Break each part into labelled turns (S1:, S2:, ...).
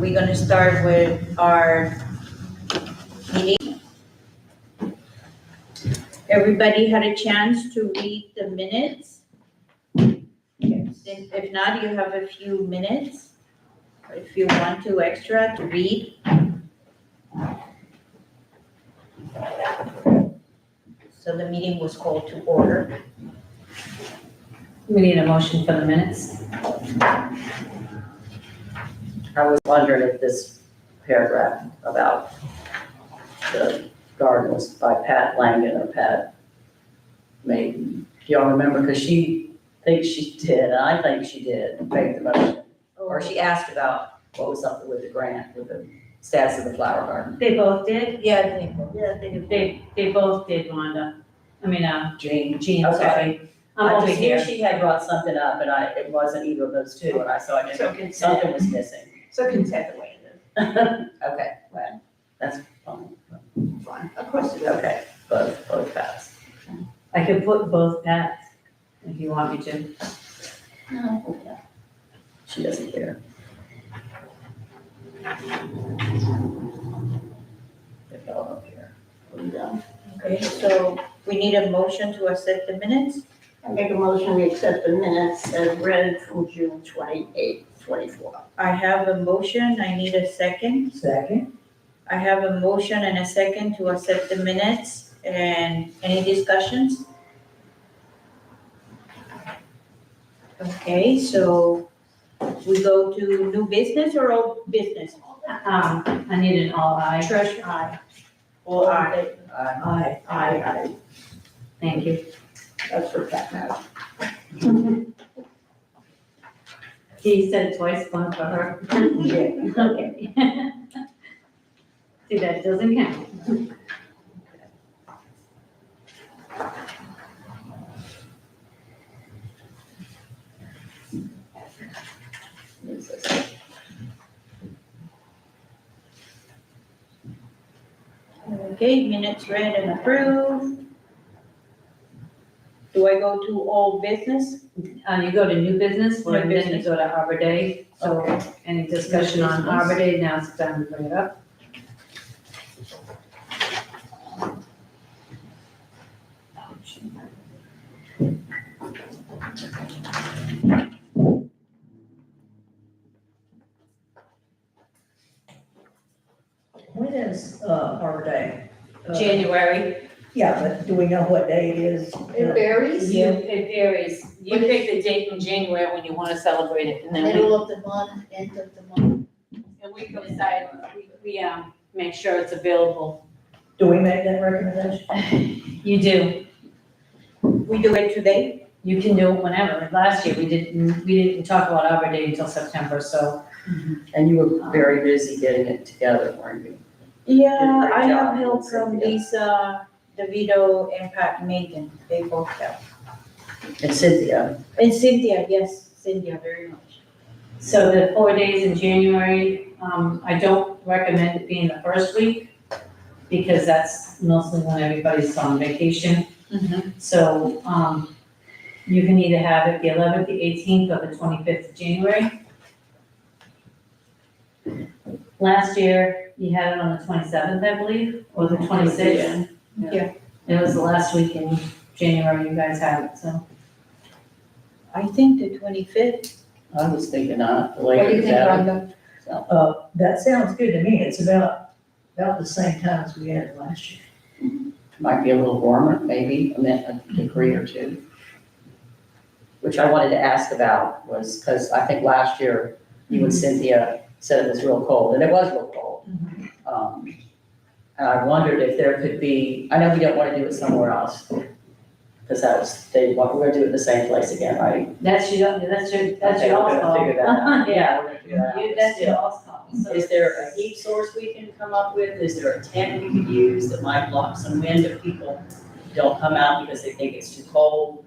S1: we're gonna start with our meeting. Everybody had a chance to read the minutes? If not, you have a few minutes, if you want to extra to read. So the meeting was called to order.
S2: We need a motion for the minutes.
S3: I was wondering if this paragraph about the garden was by Pat Langen or Pat maybe. Do y'all remember? Because she thinks she did, and I think she did make the motion. Or she asked about what was up with the grant, with the status of the flower garden.
S2: They both did?
S1: Yeah, I think.
S2: They both did, Wanda. I mean,
S3: Jean.
S2: Jean,
S3: Okay.
S2: sorry. I'm
S3: I
S2: over
S3: just knew
S2: here.
S3: she had brought something up, and it wasn't either of those two, and so I
S1: So
S3: knew
S1: consent.
S3: something was missing.
S1: So consent the way it
S3: Okay, well, that's fine.
S1: is. Fine. Of course it is.
S3: Okay, both passed.
S2: I could put both Pats if you want me to.
S3: No. Yeah. She doesn't care. They fell up here. What are you doing?
S1: Okay, so we need a motion to accept the minutes.
S4: I make a motion, we accept the minutes as read from June 28th, 24.
S1: I have a motion, I need a second.
S4: Second.
S1: I have a motion and a second to accept the minutes, and any discussions? Okay, so we go to new business or old business?
S2: I need an all eye.
S1: Treasure.
S4: Aye.
S1: All aye.
S4: Aye, aye,
S2: Thank you.
S4: that's for Pat now.
S2: He said it twice, one for her.
S4: Yeah.
S2: Okay. See, that doesn't count.
S1: Okay, minutes read and approved. Do I go to old business?
S2: You go to new business,
S1: New
S2: and then you
S1: business.
S2: go to Arbor Day. So any discussion on Arbor Day, now's the time to bring it up.
S4: When is Arbor Day?
S2: January.
S4: Yeah, but do we know what day it is?
S5: It varies.
S2: Yeah, it varies. You pick the date in January when you want to celebrate it, and then
S5: Middle of the month, end of the month.
S2: we can decide, we make sure it's available.
S4: Do we make that recommendation?
S2: You do.
S1: We do it today?
S2: You can do it whenever. Like last year, we didn't talk about Arbor Day until September, so.
S3: And you were very busy getting it together, weren't you?
S1: Yeah,
S3: Great
S1: I have
S3: job,
S1: help from
S3: Cynthia.
S1: Lisa, DeVito, and Pat Megan. They both help.
S3: And Cynthia,
S1: And Cynthia, yes, Cynthia, very much.
S2: So the 4 days in January, I don't recommend it being the first week because that's mostly when everybody's on vacation. So, you can either have it the 11th, the 18th, or the 25th of January. Last year, you had it on the 27th, I believe, or the 26th.
S1: Yeah.
S2: It was the last week in January you guys had it, so.
S1: I think the 25th.
S3: I was thinking the
S5: What do
S3: later
S5: you
S3: the
S5: think,
S3: better.
S5: Rhonda?
S4: That sounds good to me. It's about the same time as we had it last year.
S3: Might be a little warmer, maybe a degree or two. Which I wanted to ask about was, because I think last year you and Cynthia said it was real cold, and it was real cold. And I wondered if there could be, I know we don't want to do it somewhere else, because we're gonna do it in the same place again, right?
S2: That's your
S3: Okay,
S2: all's
S3: we're gonna
S2: call.
S3: figure that out.
S2: Yeah,
S3: We're gonna figure that out.
S2: that's your all's call. So
S3: Is there a heat source we can come up with? Is there a tent we could use that might block some wind if people don't come out because they think it's too cold,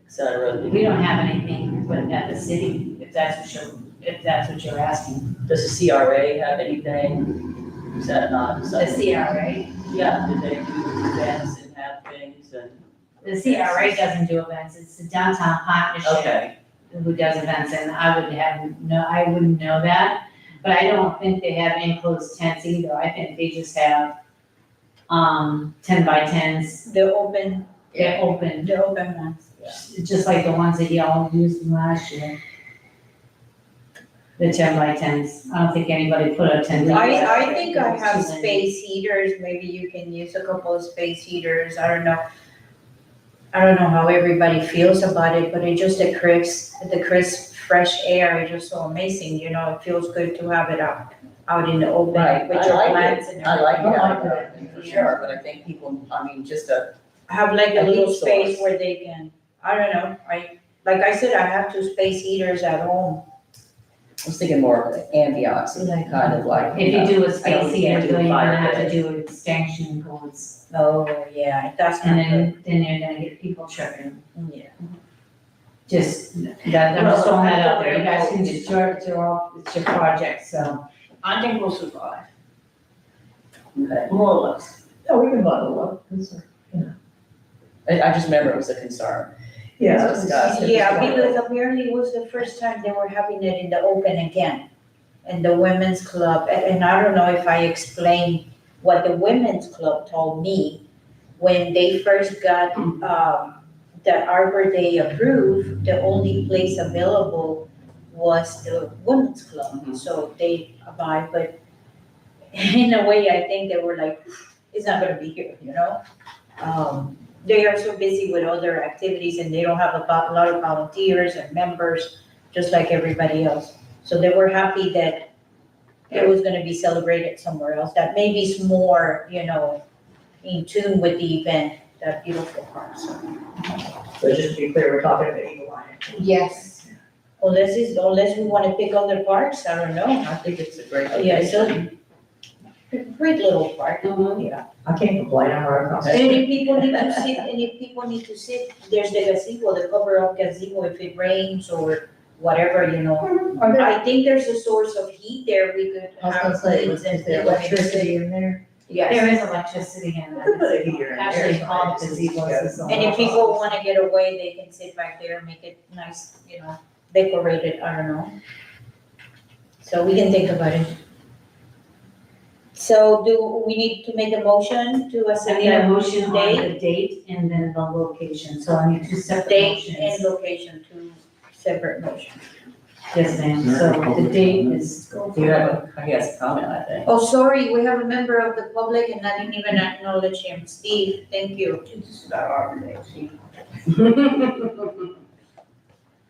S3: et cetera?
S2: We don't have anything but at the city, if that's what you're asking.
S3: Does the CRA have anything? Is that not?
S2: The CRA,
S3: Yeah, do they do events and have things and?
S2: the CRA doesn't do events, it's the downtown partnership
S3: Okay,
S2: who does events, and I wouldn't know that. But I don't think they have enclosed tents either, I think they just have, 10x10s,
S1: The open,
S2: they're open,
S1: the open ones.
S2: just like the ones that y'all used last year. The 10x10s, I don't think anybody put a 10.
S1: I think I have space heaters, maybe you can use a couple of space heaters, I don't know. I don't know how everybody feels about it, but it just the crisp, fresh air is just so amazing, you know, it feels good to have it out in the open
S3: Right,
S1: with
S3: I
S1: your
S3: like
S1: plants and
S3: I like
S1: everything.
S3: that, for sure, but I think people, I mean, just
S1: Have like a
S3: A
S1: little
S3: heat
S1: space
S3: source.
S1: where they can, I don't know, like I said, I have 2 space heaters at home.
S3: I was thinking more of the ambiance, kind of like,
S2: If you do a
S3: I know
S2: space
S3: we
S2: heater,
S3: can't do
S2: though, you're
S3: fire
S2: gonna have to
S3: pit.
S2: do extension cords,
S1: Oh, yeah, that's
S2: and
S1: not good.
S2: then you're gonna get people tripping.
S1: Yeah.
S2: Just, I'm just throwing that out there, you guys can just, it's your project, so.
S4: I think we'll survive,
S3: Okay.
S4: more or less.
S5: Oh, we can bundle up.
S3: I just remember it was a concern.
S5: Yeah.
S3: It was discussed.
S1: Yeah, because apparently it was the first time they were having it in the open again, in the women's club, and I don't know if I explained what the women's club told me. When they first got, the Arbor Day approved, the only place available was the women's club,
S3: Mhm.
S1: so they abide, but in a way, I think they were like, it's not gonna be here, you know? They are so busy with other activities and they don't have a lot of volunteers and members, just like everybody else. So they were happy that it was gonna be celebrated somewhere else, that maybe is more, you know, in tune with the event, that beautiful park, so.
S5: So just to be clear, we're talking about Eagle Lion.
S1: Yes. Unless we wanna pick other parks, I don't know.
S3: I think it's a great
S1: Yeah,
S3: location.
S1: so, great little park.
S5: I can't complain, I'm right across. the
S1: And
S5: street.
S1: if people need to sit, there's the gazebo, the cover up gazebo, if it rains or whatever, you know.
S5: Are there,
S1: I think there's a source of heat there, we could
S5: I was
S1: have
S5: gonna say,
S1: plates and
S5: is there electricity in there?
S1: Yes,
S2: There is electricity in
S5: We could put a
S2: that.
S5: heater in there.
S2: Actually, all the gazebos is on.
S1: and if people wanna get away, they can sit back there and make it nice, you know, decorated, I don't know. So we can think about it. So do we need to make a motion to
S2: I
S1: accept
S2: need a
S1: that
S2: motion on
S1: date?
S2: the date and then the location, so I need 2 separate
S1: Date and
S2: motions.
S1: location, 2 separate motions.
S2: Yes, ma'am, so the date is.
S3: You have he has a comment, I think.
S1: Oh, sorry, we have a member of the public and I didn't even acknowledge him. Steve, thank you.
S4: It's about Arbor Day, see.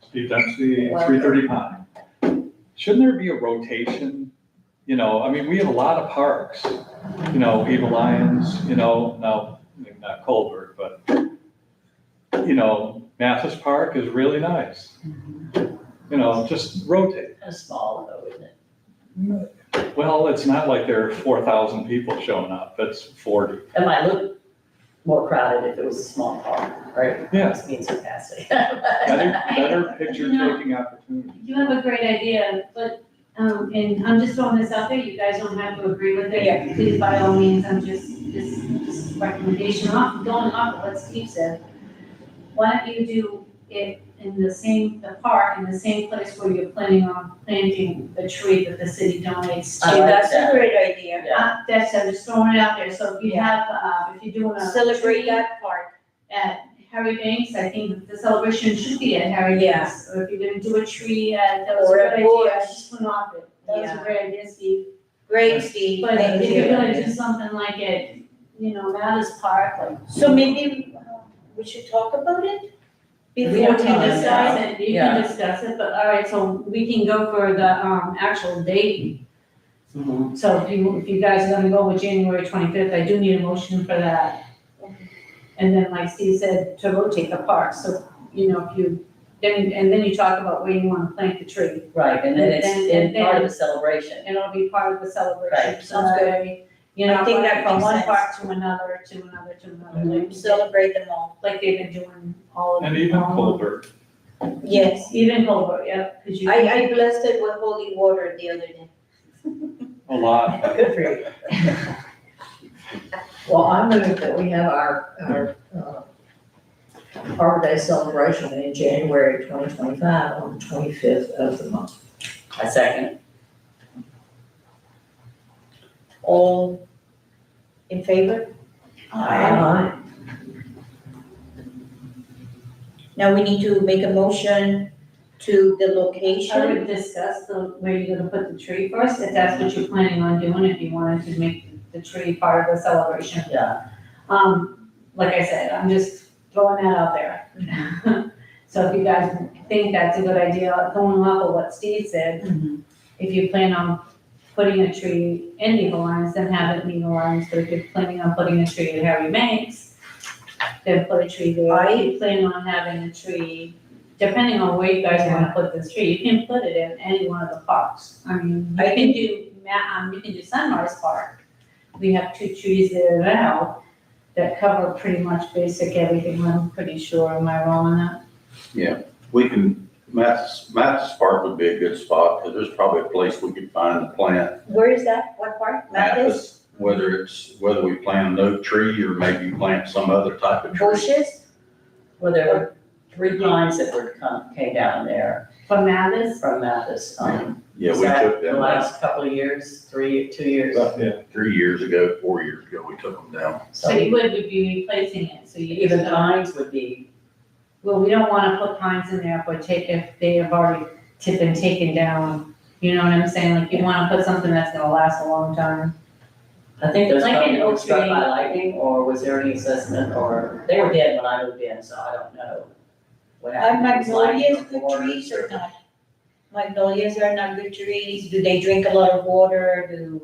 S6: Steve Dempsey,
S1: Welcome.
S6: 330 Pine. Shouldn't there be a rotation? You know, I mean, we have a lot of parks, you know, Eagle Lions, you know, now, maybe not Colbert, but, you know, Mathis Park is really nice. You know, just rotate.
S3: Kind of small though, isn't it?
S6: Well, it's not like there are 4,000 people showing up, it's 40.
S3: It might look more crowded if it was a small park, right?
S6: Yeah.
S3: It's being sarcastic.
S6: Better picture-taking opportunity.
S2: You have a great idea, but, and I'm just throwing this out there, you guys don't have to agree with it.
S1: Yeah.
S2: Please, by all means, I'm just recommendation going off of what Steve said. Why don't you do it in the park, in the same place where you're planning on planting the tree that the city donates
S3: I
S2: to?
S3: like
S1: That's a
S3: that.
S1: great idea.
S2: I'm just throwing it out there, so if you have, if you're doing a
S1: Celebrate
S2: tree
S1: that park.
S2: at Harry Banks, I think the celebration should be at Harry
S1: Yeah.
S2: Banks. Or if you're gonna do a tree at, that was a
S1: Or
S2: good
S1: a
S2: idea,
S1: bush.
S2: I just went off it. That was a
S1: Yeah.
S2: great idea, Steve.
S1: Great, Steve.
S2: But
S1: Thank
S2: if you're
S1: you.
S2: gonna do something like at, Mattis Park, like.
S1: So maybe we should talk about it
S3: We
S1: before
S3: have
S1: we
S3: time.
S1: decide.
S2: You can discuss it, but all right, so we can go for the, actual date.
S3: Mhm.
S2: So if you guys are gonna go with January 25th, I do need a motion for that. And then, like Steve said, to rotate the park, so, if you, then you talk about where you wanna plant the tree.
S3: Right, and then it's
S2: And
S3: in part of
S2: then-
S3: the celebration.
S2: And it'll be part of the celebration.
S3: Right.
S1: Sounds good. I think that
S2: From
S1: makes
S2: one
S1: sense.
S2: park to another, like,
S1: Celebrate them all.
S2: like they've been doing all of.
S6: And even
S2: all of-
S6: Colbert.
S1: Yes.
S2: Even Colbert, yeah, cause you.
S1: I blessed it with holy water the other day.
S6: A lot.
S5: Good for you. Well, I move that we have our Arbor Day celebration in January 2025 on the 25th of the month.
S3: I second.
S1: All in favor? Now we need to make a motion to the
S2: I
S1: location.
S2: would discuss where you're gonna put the tree first, if that's what you're planning on doing, if you wanted to make the tree part of the celebration.
S3: Yeah.
S2: Like I said, I'm just throwing that out there. So if you guys think that's a good idea, going off of what Steve said, if you plan on putting a tree in Eagle Lions, then have it in Eagle Lions, but if you're planning on putting a tree at Harry Banks, then put a tree there. If you plan on having a tree, depending on where you guys wanna put this tree, you can put it in any one of the parks. I mean, you can do Sunrise Park. We have 2 trees there now that cover pretty much basic everything, I'm pretty sure, am I wrong on that?
S7: We can, Matt's Park would be a good spot, because there's probably a place we could find to plant
S1: Where is that? What part? Mathis?
S7: whether we plant an oak tree or maybe plant some other type of tree.
S1: Bushes?
S3: Well, there were 3 pines that came down there
S2: From Mathis?
S3: from Mathis.
S7: Yeah, we
S3: was that
S7: took
S3: the
S7: them down.
S3: last couple of years, 2 years.
S6: Yeah.
S7: 3 years ago, 4 years ago, we took them down.
S2: So you would be replacing it, so you.
S3: Even pines would be,
S2: Well, we don't wanna put pines in there if they have already been taken down, you know what I'm saying? Like, you wanna put something that's gonna last a long time.
S3: I think those
S2: Like an
S3: probably were
S2: oak
S3: struck
S2: tree.
S3: by lightning, or was there any assessment, or they were dead when I moved in, so I don't know what
S1: Are
S3: happened.
S1: magnolias good trees or not? Magnolias are not good trees. Do they drink a lot of water? Do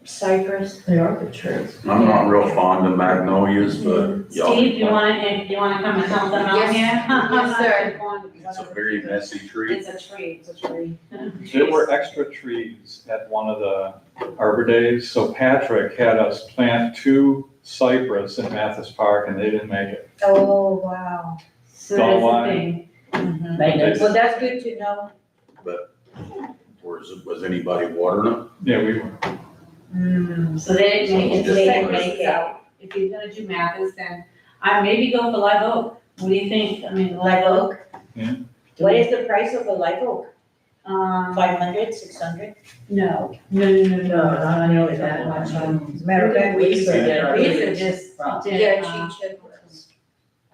S1: cypress?
S5: They are good trees.
S7: I'm not real fond of magnolias, but y'all.
S2: Steve, you wanna come and help them out here?
S5: Yes, sir.
S7: It's a very messy tree.
S2: It's a tree.
S6: There were extra trees at one of the Arbor Days, so Patrick had us plant 2 cypress in Mathis Park and they didn't make it.
S1: Oh, wow.
S2: So that's the
S6: Don't
S2: thing.
S3: Maintenance.
S1: Well, that's good to know.
S7: Was anybody watering them?
S6: Yeah, we were.
S2: So they didn't make it, so
S7: They
S2: they
S7: didn't
S2: make it out. If you're gonna do Mathis, then I maybe go for live oak. What do you think? I mean, live oak.
S1: What is the price of a live oak?
S2: Um,
S1: 500, 600?
S2: no,
S5: No, not nearly that much. As a matter of fact, we used to get
S2: these are just,
S1: Yeah, cheap.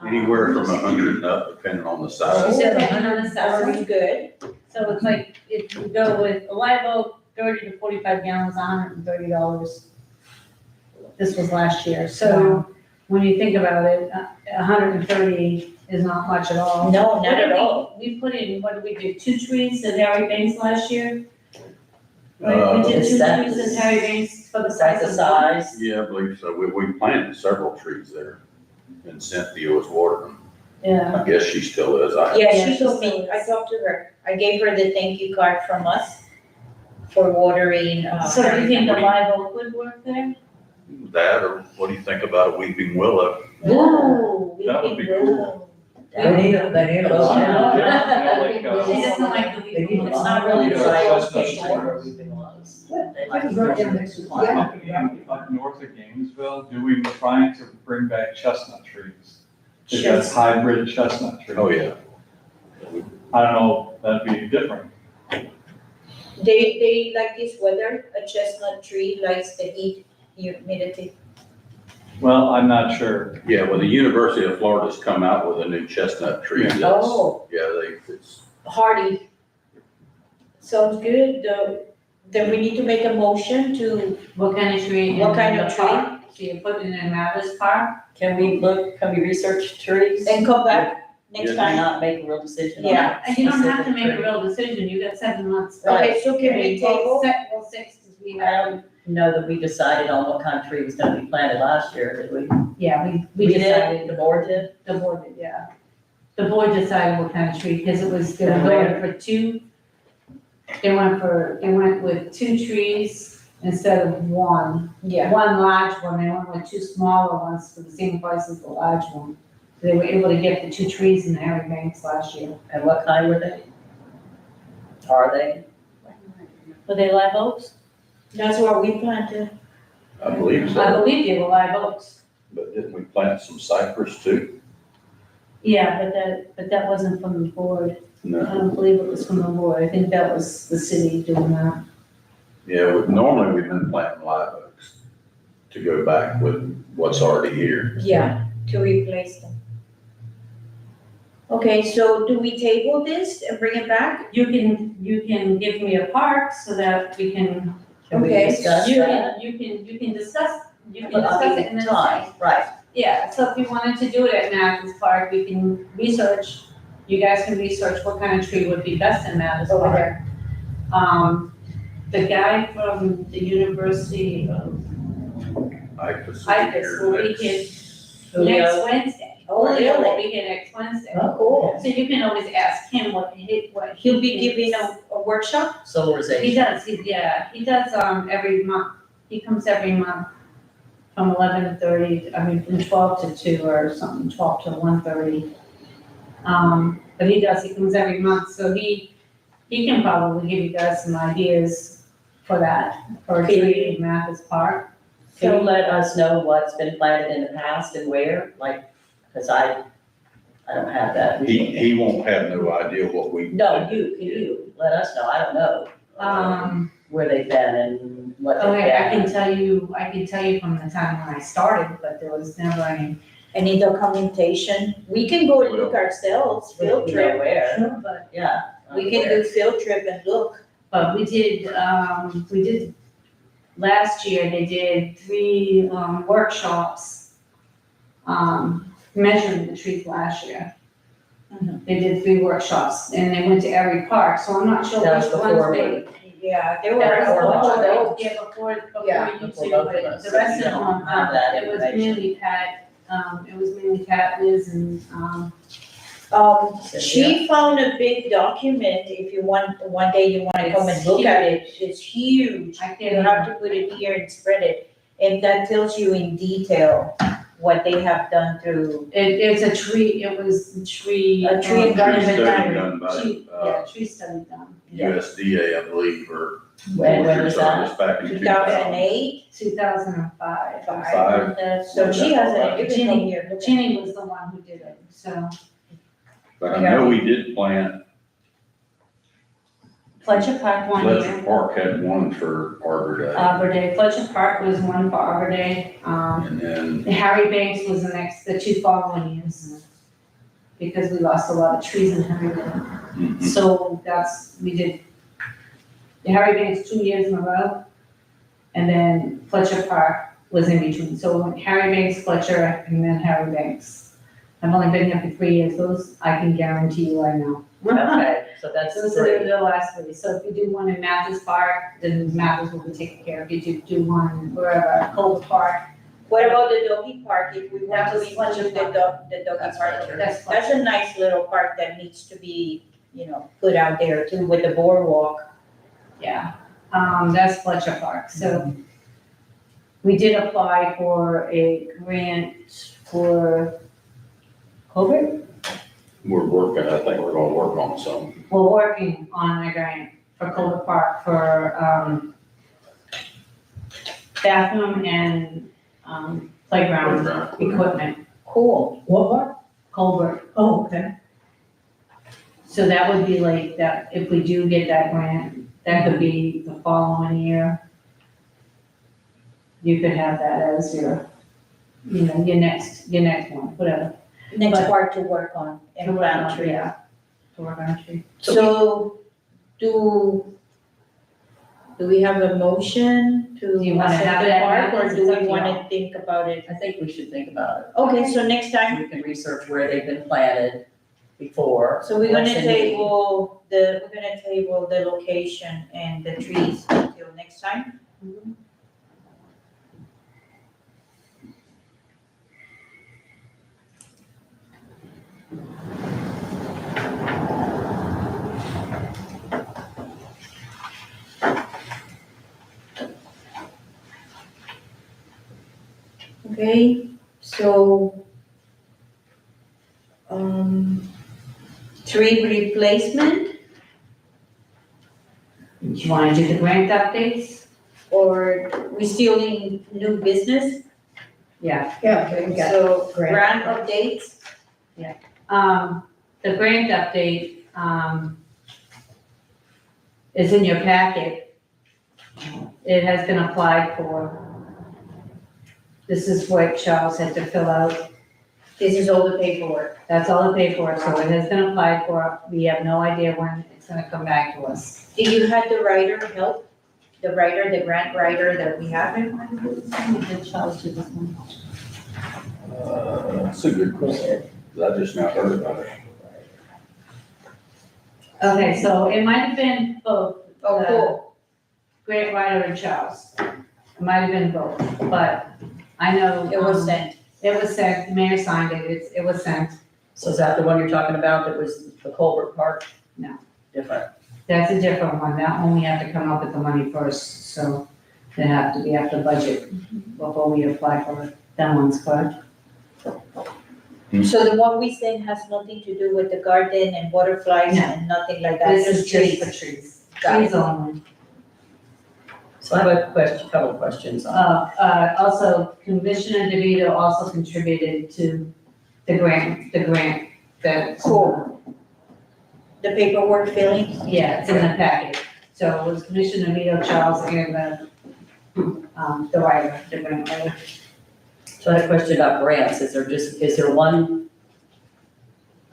S7: Anywhere from 100 and up, depending on the
S2: She
S7: size.
S2: said depending on the size.
S1: Sounds good.
S2: So it's like, if you go with a live oak, 30 to 45 gallons, $130. This was last year, so when you think about it, 130 is not much at all.
S1: No,
S2: What
S1: not
S2: did
S1: at all.
S2: We put in, what did we do, 2 trees at Harry Banks last year? Right, we did 2
S3: Is that
S2: trees at Harry Banks for the
S3: Is
S2: size
S3: that
S2: of
S3: the
S2: one.
S3: size?
S7: Yeah, I believe so. We planted several trees there, and Cynthia was watering them.
S2: Yeah,
S7: I guess she still is.
S1: Yeah,
S2: Yeah,
S1: she told
S2: she
S1: me,
S2: still
S1: I
S2: is.
S1: talked to her. I gave her the thank you card from us for watering.
S2: so do you think the live oak would work there?
S7: That, or what do you think about a weeping willow?
S1: Ooh, we
S6: That would
S1: can
S6: be
S1: go.
S5: They need a lot.
S6: Yeah, like,
S2: She doesn't like the
S3: They need
S2: weed,
S3: a
S2: it's
S3: lot.
S2: not really
S6: Yeah,
S2: the
S6: that's
S2: live
S6: not
S2: oak.
S6: true.
S5: Yeah.
S6: Up north of Gainesville, do we trying to bring back chestnut trees? They've got
S1: Chestnut.
S6: hybrid chestnut trees.
S7: Oh, yeah.
S6: I don't know, that'd be different.
S1: They like this weather, a chestnut tree likes the heat, humidity.
S6: Well, I'm not sure.
S7: Yeah, well, the University of Florida's come out with a new chestnut tree that's,
S1: Oh.
S7: it's,
S1: Hardy. Sounds good, then we need to make a motion to,
S2: What kind of tree?
S1: What kind of
S2: in the park? So you put it in Mavis Park?
S3: Can we research trees?
S1: and come back next
S7: Yeah.
S3: And
S1: time.
S3: not make a real decision on
S1: Yeah.
S2: And you don't have to
S3: specific
S2: make a
S3: tree?
S2: real decision, you got 7 months.
S1: Okay, so can we table?
S2: Well, 6, because we
S3: I
S2: have,
S3: don't know that we decided on what kind of tree was gonna be planted last year, did we?
S2: yeah, we decided.
S3: The board did?
S2: The board did, yeah. The board decided what kind of tree, because it was, they were
S3: And
S2: going
S3: where?
S2: for 2, they went with 2 trees instead of 1.
S1: Yeah.
S2: One large one, they went with 2 smaller ones for the same price as the large one. They were able to get the 2 trees in the Harry Banks last year.
S3: And what kind were they? Are they?
S2: Were they live oaks?
S1: That's what we planted.
S7: I believe
S2: I
S7: so.
S2: believe they were live oaks.
S7: But didn't we plant some cypress too?
S2: Yeah, but that wasn't from the board. I
S7: No.
S2: don't believe it was from the board. I think that was the city doing that.
S7: Yeah, normally we've been planting live oaks to go back with what's already here.
S1: Yeah, to replace them. Okay, so do we table this and bring it back?
S2: You can give me a park so that we can,
S3: Can we
S1: Okay.
S3: discuss
S2: you
S3: that?
S2: can discuss,
S3: But I
S2: it and
S3: mean,
S2: then.
S3: time, right,
S2: Yeah, so if you wanted to do it at Mathis Park, we can research, you guys can research what kind of tree would be best in Mathis
S1: Over
S2: Park.
S1: there.
S2: The guy from the University of
S7: IFAS
S2: IFAS will be here next
S3: Julio,
S2: Wednesday.
S1: Oh,
S2: Julio will
S1: really?
S2: be here next Wednesday.
S1: Oh, cool.
S2: So you can always ask him what he
S1: He'll be
S2: thinks.
S1: giving a workshop?
S2: He
S3: solarization.
S2: does, he does, every month, he comes every month from 11:30, from 12 to 2 or something, 12 to 1:30. But he comes every month, so he can probably give you guys some ideas for that, for a tree in Mathis Park.
S3: Can you let us know what's been planted in the past and where, like, because I don't have that.
S7: He won't have no idea what we.
S3: No, can you, let us know, I don't know where they've been and what they've been.
S2: Okay, I can tell you from the time when I started, but there was never any.
S1: Any documentation? We can go look ourselves, field
S3: You know
S1: trip.
S3: where,
S2: But
S3: yeah.
S1: We can do field trip and look.
S2: But we did, last year, they did 3 workshops, measuring the trees last year.
S1: Mhm.
S2: They did 3 workshops, and they went to every park, so I'm not sure
S3: That was
S2: which ones
S3: before
S2: they.
S3: me.
S1: Yeah, they were.
S3: That was
S1: before
S3: before
S1: those.
S2: Yeah, before
S1: Yeah,
S2: you
S3: before
S2: two,
S3: both of
S2: but
S3: us.
S2: the rest
S3: We
S2: of them,
S3: don't have that
S2: it was
S3: information.
S2: mainly Pat, Liz, and,
S1: She found a big document, if you want, one day you wanna come and
S2: It's
S1: look at it, it's huge.
S2: I
S1: You
S2: can't
S1: have to put it here and spread it, and that tells you in detail what they have done through
S2: it's a tree, it was a tree.
S1: A tree
S7: Tree study
S1: environment.
S7: done by,
S2: Tree study done,
S7: USDA, I believe, or.
S3: When was that?
S7: Service back in
S1: 2008.
S2: 2005.
S7: Five.
S1: So she has a, you can come here. look at it.
S2: Jenny was the one who did it, so.
S7: But I know we did plant,
S2: Fletcher Park one
S7: Fletcher
S2: year,
S7: Park had one for Arbor Day.
S2: Arbor Day, Fletcher Park was one for Arbor Day,
S7: And then,
S2: Harry Banks was the 2 following years. Because we lost a lot of trees in Harry Banks. So we did the Harry Banks 2 years in a row. And then Fletcher Park was in between, so we went Harry Banks, Fletcher, and then Harry Banks. I've only been here for 3 years, those I can guarantee you I know.
S3: Okay, so that's
S2: Those
S3: 3.
S2: are the last 3, so if you do one in Mathis Park, then Mathis will be taken care of, if you do one wherever, Culver Park.
S1: What about the doggy park, if we want to
S2: That's Fletcher
S1: include the doggy
S3: That's
S1: park?
S3: Fletcher.
S2: That's
S1: That's a nice little park that needs to be, put out there too with the boardwalk.
S2: Yeah, that's Fletcher Park, so we did apply for a grant for Culver.
S7: we're working, I think we're gonna work on some.
S2: We're working on a grant for Culver Park for, bathroom and, playground equipment,
S1: Cool.
S5: What?
S2: Culver.
S5: Oh, okay.
S2: So that would be like that, if we do get that grant, that could be the following year. You could have that as your, your next one, whatever.
S1: Next
S2: But-
S1: part to work on and plant trees.
S2: Yeah, to work on a tree.
S1: So, do we have a motion to
S2: Do you wanna
S1: accept
S2: have
S1: the
S2: that
S1: park, or
S2: happen?
S1: do
S2: It's up
S1: we
S2: to
S1: wanna
S2: y'all.
S1: think about it?
S3: I think we should think about it.
S1: Okay, so next time,
S3: We can research where they've been planted before.
S1: so we're gonna
S3: what's in need.
S1: table the location and the trees until next time? Okay, so, tree replacement,
S2: You wanna do the grant updates?
S1: or we still in new business?
S2: Yeah.
S5: Yeah, we got
S1: So,
S5: grant.
S1: grant updates,
S2: The grant update, is in your packet. it has been applied for. This is what Charles had to fill out.
S1: This is all the paperwork.
S2: That's all the paperwork, so it has been applied for. We have no idea when it's gonna come back to us.
S1: Do you have the writer help? The writer, the grant writer that we have?
S2: Did Charles do this one?
S7: That's a good question. I just now heard about it.
S2: Okay, so it might have been both.
S1: Oh, cool.
S2: Grant writer and Charles. It might have been both, but I know.
S1: It was sent.
S2: It was sent, the mayor signed it, it was sent.
S3: So is that the one you're talking about that was the culvert part?
S2: No.
S3: Different.
S2: That's a different one, that one we have to come up with the money first, so they have to be after budget before we apply for it. That one's correct.
S1: So the one we sent has nothing to do with the garden and butterflies
S2: No.
S1: and nothing like that?
S2: This is
S1: It's
S2: just
S1: trees.
S2: for trees.
S1: Got
S2: Trees
S1: it.
S2: only.
S3: So I have a question, couple of questions on.
S2: Also, Commissioner DeVito also contributed to the grant that.
S1: Cool. The paperwork filling?
S2: Yeah, it's in the packet. So it was Commissioner DeVito, Charles, and the writer, the grant writer.
S3: So I had a question about grants. Is there one?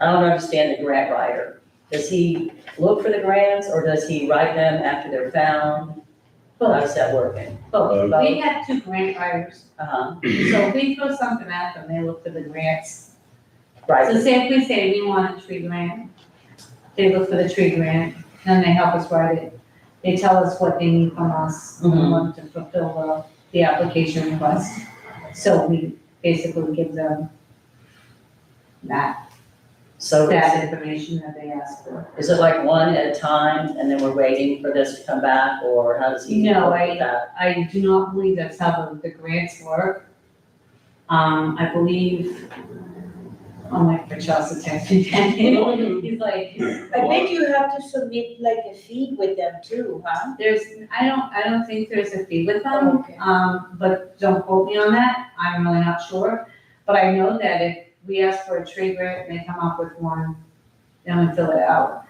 S3: I don't understand the grant writer. Does he look for the grants or does he write them after they're found? How does that work?
S2: Both. We had two grant writers.
S3: Uh-huh,
S2: So if we throw something at them, they look for the grants. So
S3: right.
S2: say if we say we want a tree grant, they look for the tree grant, then they help us write it. They tell us what they need from us, in
S3: Mhm.
S2: order to fulfill the application request. So we basically give them that
S3: So
S2: information that they ask for.
S3: is it like one at a time and then we're waiting for this to come back or how does he
S2: No,
S3: work with that?
S2: I do not believe that's how the grants work. I believe, I'm like, for Charles to text me, he's like,
S1: I bet you have to submit like a feed with them too, huh?
S2: I don't think there's a fee with them,
S1: Okay.
S2: but don't quote me on that, I'm really not sure. But I know that if we ask for a tree grant and they come up with one, then we fill it out.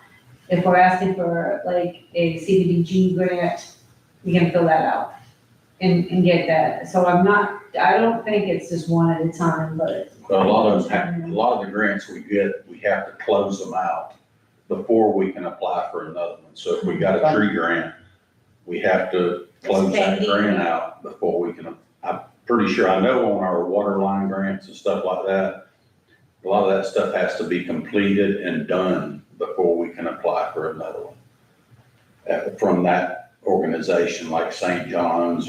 S2: If we're asking for like a CDBG grant, we can fill that out and get that. So I don't think it's just one at a time, but.
S7: But a lot of the grants we get, we have to close them out before we can apply for another one. So if we got a tree grant, we have to close that
S1: Pending.
S7: grant out before we can, I'm pretty sure, I know on our water line grants and stuff like that, a lot of that stuff has to be completed and done before we can apply for another one. From that organization like St. John's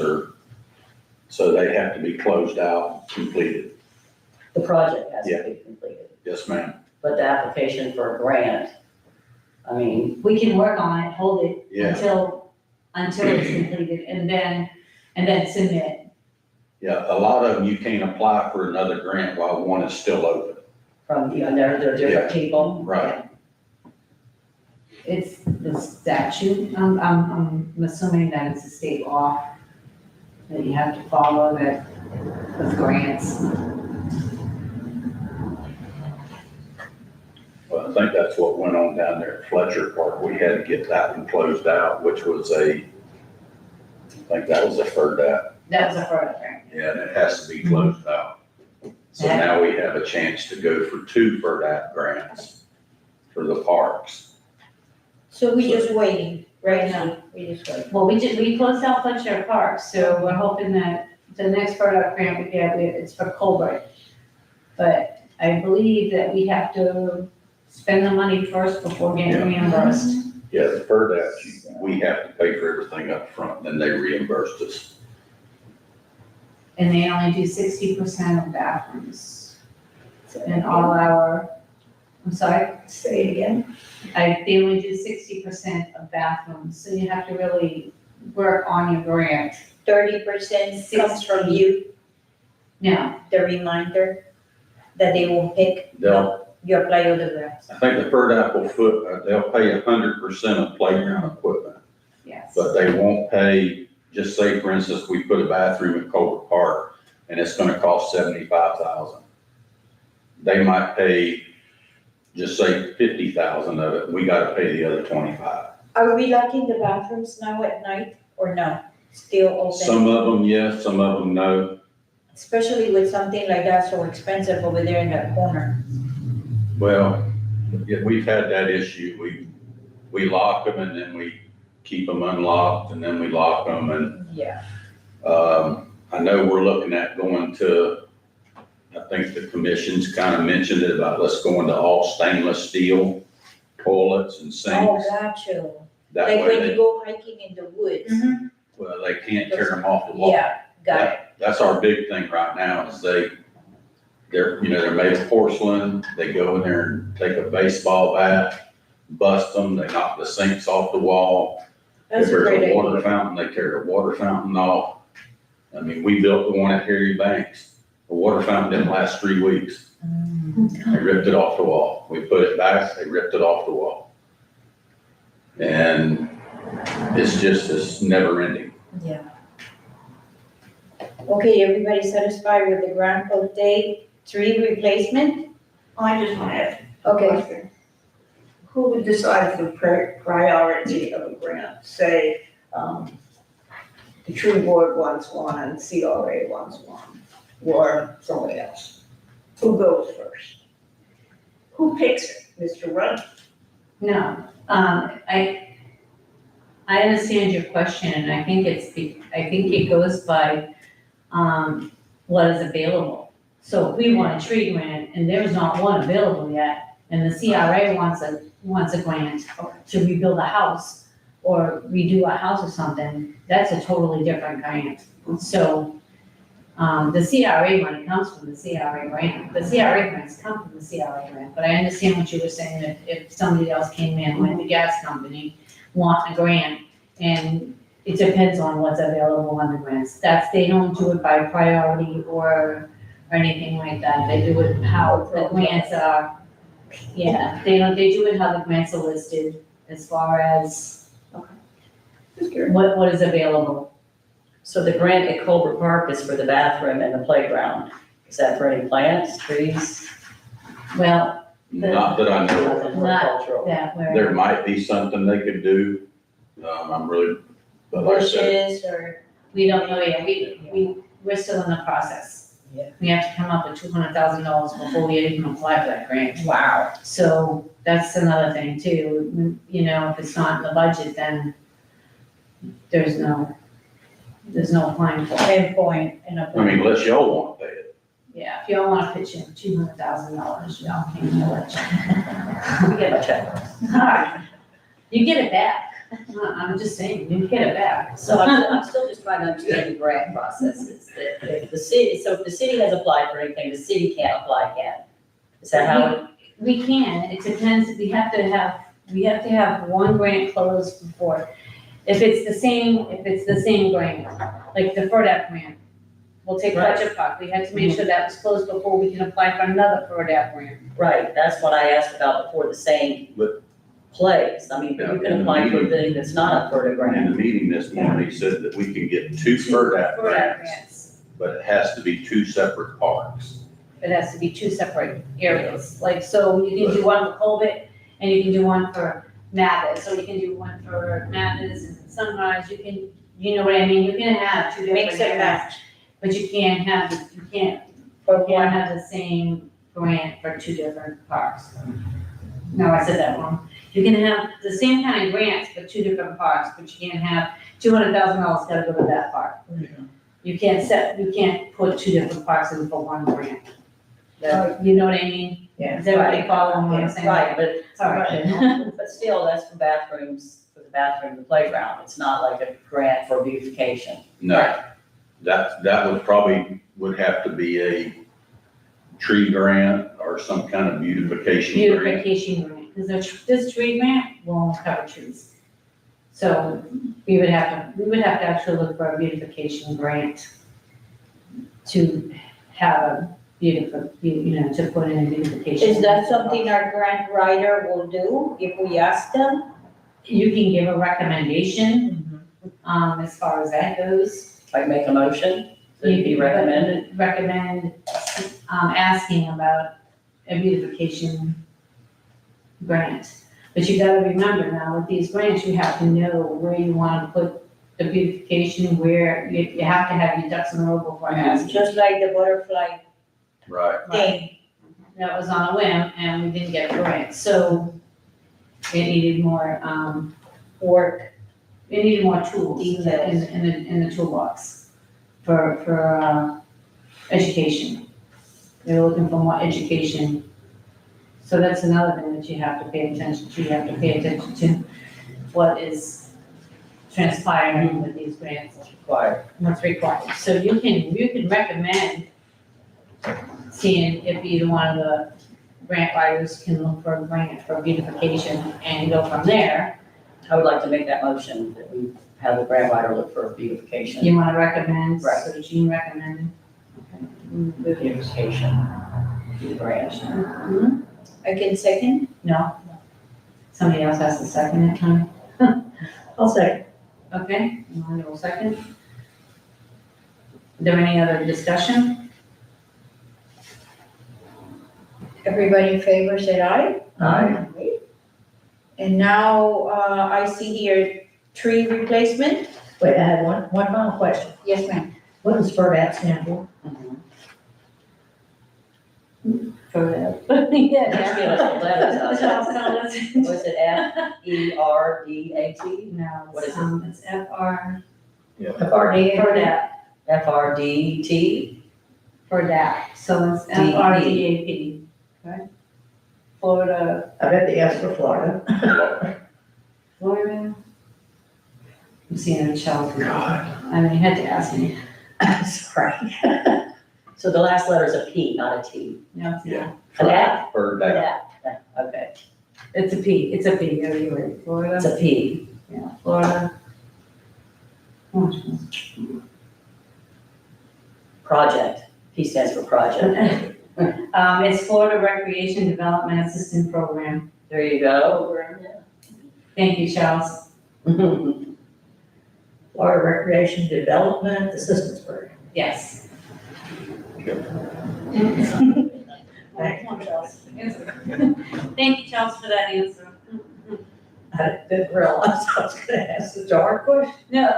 S7: so they have to be closed out, completed.
S3: The project has to be completed,
S7: Yes, ma'am.
S3: but the application for a grant, I mean,
S2: We can work on it, hold it
S7: Yeah.
S2: until it's completed and then submit.
S7: Yeah, a lot of them, you can't apply for another grant while one is still open.
S3: from, they're different people.
S7: Right.
S2: It's the statute, I'm assuming that it's a state law that you have to follow that with grants.
S7: Well, I think that's what went on down there at Fletcher Park. We had to get that one closed out, which was I think that was a FERDAP.
S2: That was a further grant.
S7: Yeah, and it has to be closed out. So now we have a chance to go for 2 FERDAP grants for the parks.
S1: So we just waiting right now, we just waiting.
S2: Well, we closed out Fletcher Park, so we're hoping that the next product grant we get, it's for Colbert. But I believe that we have to spend the money first before getting reimbursed.
S7: Yeah, the FERDAP, we have to pay for everything up front, then they reimbursed us.
S2: And they only do 60% of bathrooms. And all our, I'm sorry,
S1: Say it again.
S2: they only do 60% of bathrooms, so you have to really work on your grant.
S1: 30% comes from you,
S2: Now,
S1: the reminder that they will pick, you apply all the grants.
S7: I think the FERDAP will they'll pay 100% of playground equipment.
S2: yes.
S7: But they won't pay, just say for instance, we put a bathroom in Colbert Park and it's gonna cost $75,000. They might pay, just say 50,000 of it, we gotta pay the other 25.
S1: Are we locking the bathrooms now at night or no? still open?
S7: Some of them, yes, some of them, no.
S1: Especially with something like that so expensive over there in that corner.
S7: Well, yeah, we've had that issue. We lock them and then we keep them unlocked and then we lock them and,
S1: Yeah.
S7: I know we're looking at going to, I think the commission's kind of mentioned it about let's go into all stainless steel toilets and
S1: Oh,
S7: sinks.
S1: gotcha.
S7: That
S1: Like
S7: way
S1: when you
S7: they,
S1: go hiking in the woods.
S7: well, they can't tear them off the wall.
S1: Yeah, got it.
S7: That's our big thing right now is they're made of porcelain. They go in there and take a baseball bat, bust them, they knock the sinks off the wall.
S1: That's
S7: If
S1: a great
S7: there's a water
S1: idea.
S7: fountain, they tear the water fountain off. I mean, we built the one at Harry Banks. The water fountain didn't last 3 weeks. They ripped it off the wall. We put it back, they ripped it off the wall. And it's never ending.
S1: Yeah. Okay, everybody satisfied with the grant update, tree replacement?
S4: I just want to ask a
S1: Okay,
S4: question. Who would decide the priority of a grant? Say, the tree board wants one and CRA wants one, or somebody else. Who goes first? Who picks it? Mr. Rudd?
S2: No, I understand your question, and I think I think it goes by, what is available. So if we want a tree grant and there's not one available yet, and the CRA wants a grant to rebuild a house or redo a house or something, that's a totally different grant. So, the CRA money comes from the CRA grant. The CRA grants come from the CRA grant, but I understand what you were saying, that if somebody else came in, like the gas company, want a grant, and it depends on what's available on the grants. They don't do it by priority or anything like that. They do it how the grants are. Yeah, they do it how the grants are listed as far as
S4: Just curious.
S2: what is available.
S3: So the grant at Colbert Park is for the bathroom and the playground. Is that for any plants, trees,
S2: Well,
S7: Not that I know of.
S3: nothing horticultural?
S7: There might be something they could do. But like I said,
S1: bushes or,
S2: We don't know yet. We're still in the process.
S1: Yeah.
S2: We have to come up with $200,000 before we even apply for that grant.
S1: wow.
S2: So that's another thing too, you know, if it's not in the budget, then there's no applying for it.
S1: Pinpoint and a.
S7: I mean, unless y'all want to pay it.
S2: Yeah, if y'all wanna pitch in $200,000, y'all can do it.
S3: We get a check.
S2: Alright, you get it back. I'm just saying, you get it back.
S3: So I'm still just trying to understand the grant processes. If the city has applied for anything, the city can't apply again. Is that how it?
S2: We can, it depends, we have to have one grant closed before. If it's the same grant, like the FERDAP grant, we'll take
S3: Right.
S2: Budget Park, we had to make sure that was closed before we can apply for another FERDAP grant.
S3: Right, that's what I asked about before, the same
S7: But-
S3: place. I mean, you can apply for a thing that's not a FERDA
S7: In
S3: grant.
S7: the meeting this morning, he said that we can get 2 FERDAP grants, but it has to be 2 separate parks.
S2: It has to be two separate areas, like, so you can do one for Colbert, and you can do one for Mathis, so you can do one for Mathis and Sunrise, you know what I mean, you can have two different
S1: Mix and
S2: areas.
S1: match.
S2: But you can't have the same grant for two different parks. No, I said that wrong. You can have the same kind of grants for two different parks, but you can't have $200,000 gotta go to that park. You can't put two different parks in for one grant. You know what I mean?
S1: Yeah.
S2: Is everybody following what I'm saying?
S3: Right, but,
S2: All right.
S3: but still, that's for bathrooms, for the bathroom, the playground. It's not like a grant for beautification.
S7: No, that would have to be a tree grant or some kind of beautification grant.
S2: Beautification grant, because this tree grant won't cover trees. So we would have to actually look for a beautification grant to have a beautiful, to put in a beautification.
S1: Is that something our grant writer will do if we ask them?
S2: You can give a recommendation, as far as that goes.
S3: Like make a motion, so you be recommended.
S2: Recommend, asking about a beautification grant. But you gotta remember now, with these grants, you have to know where you wanna put the beautification where you have to have your ducks in a row before asking.
S1: Just like the butterfly
S7: Right.
S1: thing.
S2: That was on a whim and we didn't get a grant, so it needed more,
S1: Work.
S2: it needed more tools in the toolbox for education. They were looking for more education. So that's another thing that you have to pay attention to. You have to pay attention to what is transpiring with these grants,
S3: Required.
S2: what's required. So you can recommend seeing if either one of the grant writers can look for a grant for beautification and go from there.
S3: I would like to make that motion that we have the grant writer look for beautification.
S2: You wanna recommend,
S3: Right.
S2: so Jean recommended.
S3: Beautification, grant.
S1: I can second.
S2: No? Somebody else has to second it, huh?
S5: I'll say,
S2: Okay, Amanda will second. Is there any other discussion?
S1: Everybody in favor said aye.
S3: Aye.
S1: And now, I see here tree replacement.
S5: wait, I had one final question.
S1: Yes, ma'am.
S5: What does FERDAP stand for?
S2: For the.
S3: Just give us the letters.
S2: No,
S3: Was it FERDAT? What is it?
S2: it's FR,
S5: FRDA?
S2: for that,
S3: FRDT?
S2: for that, so it's
S3: DEP.
S2: FRDAP, right? Florida,
S5: I bet the F for Florida.
S2: Florida. I'm seeing a child.
S5: God.
S2: I mean, you had to ask me.
S5: Sorry.
S3: So the last letter is a P, not a T.
S2: No, it's not.
S3: An F?
S7: For that.
S3: Okay,
S2: It's a P, yeah, you're right,
S3: it's
S2: Florida,
S3: a P.
S2: yeah, Florida. Oh,
S3: Project. P stands for project.
S2: it's Florida Recreation Development Assistant Program.
S3: There you go.
S2: Thank you, Charles.
S5: Florida Recreation Development Assistance Program.
S2: Yes. Thank you, Charles, for that answer.
S5: I didn't realize I was gonna ask such a hard question.
S2: No,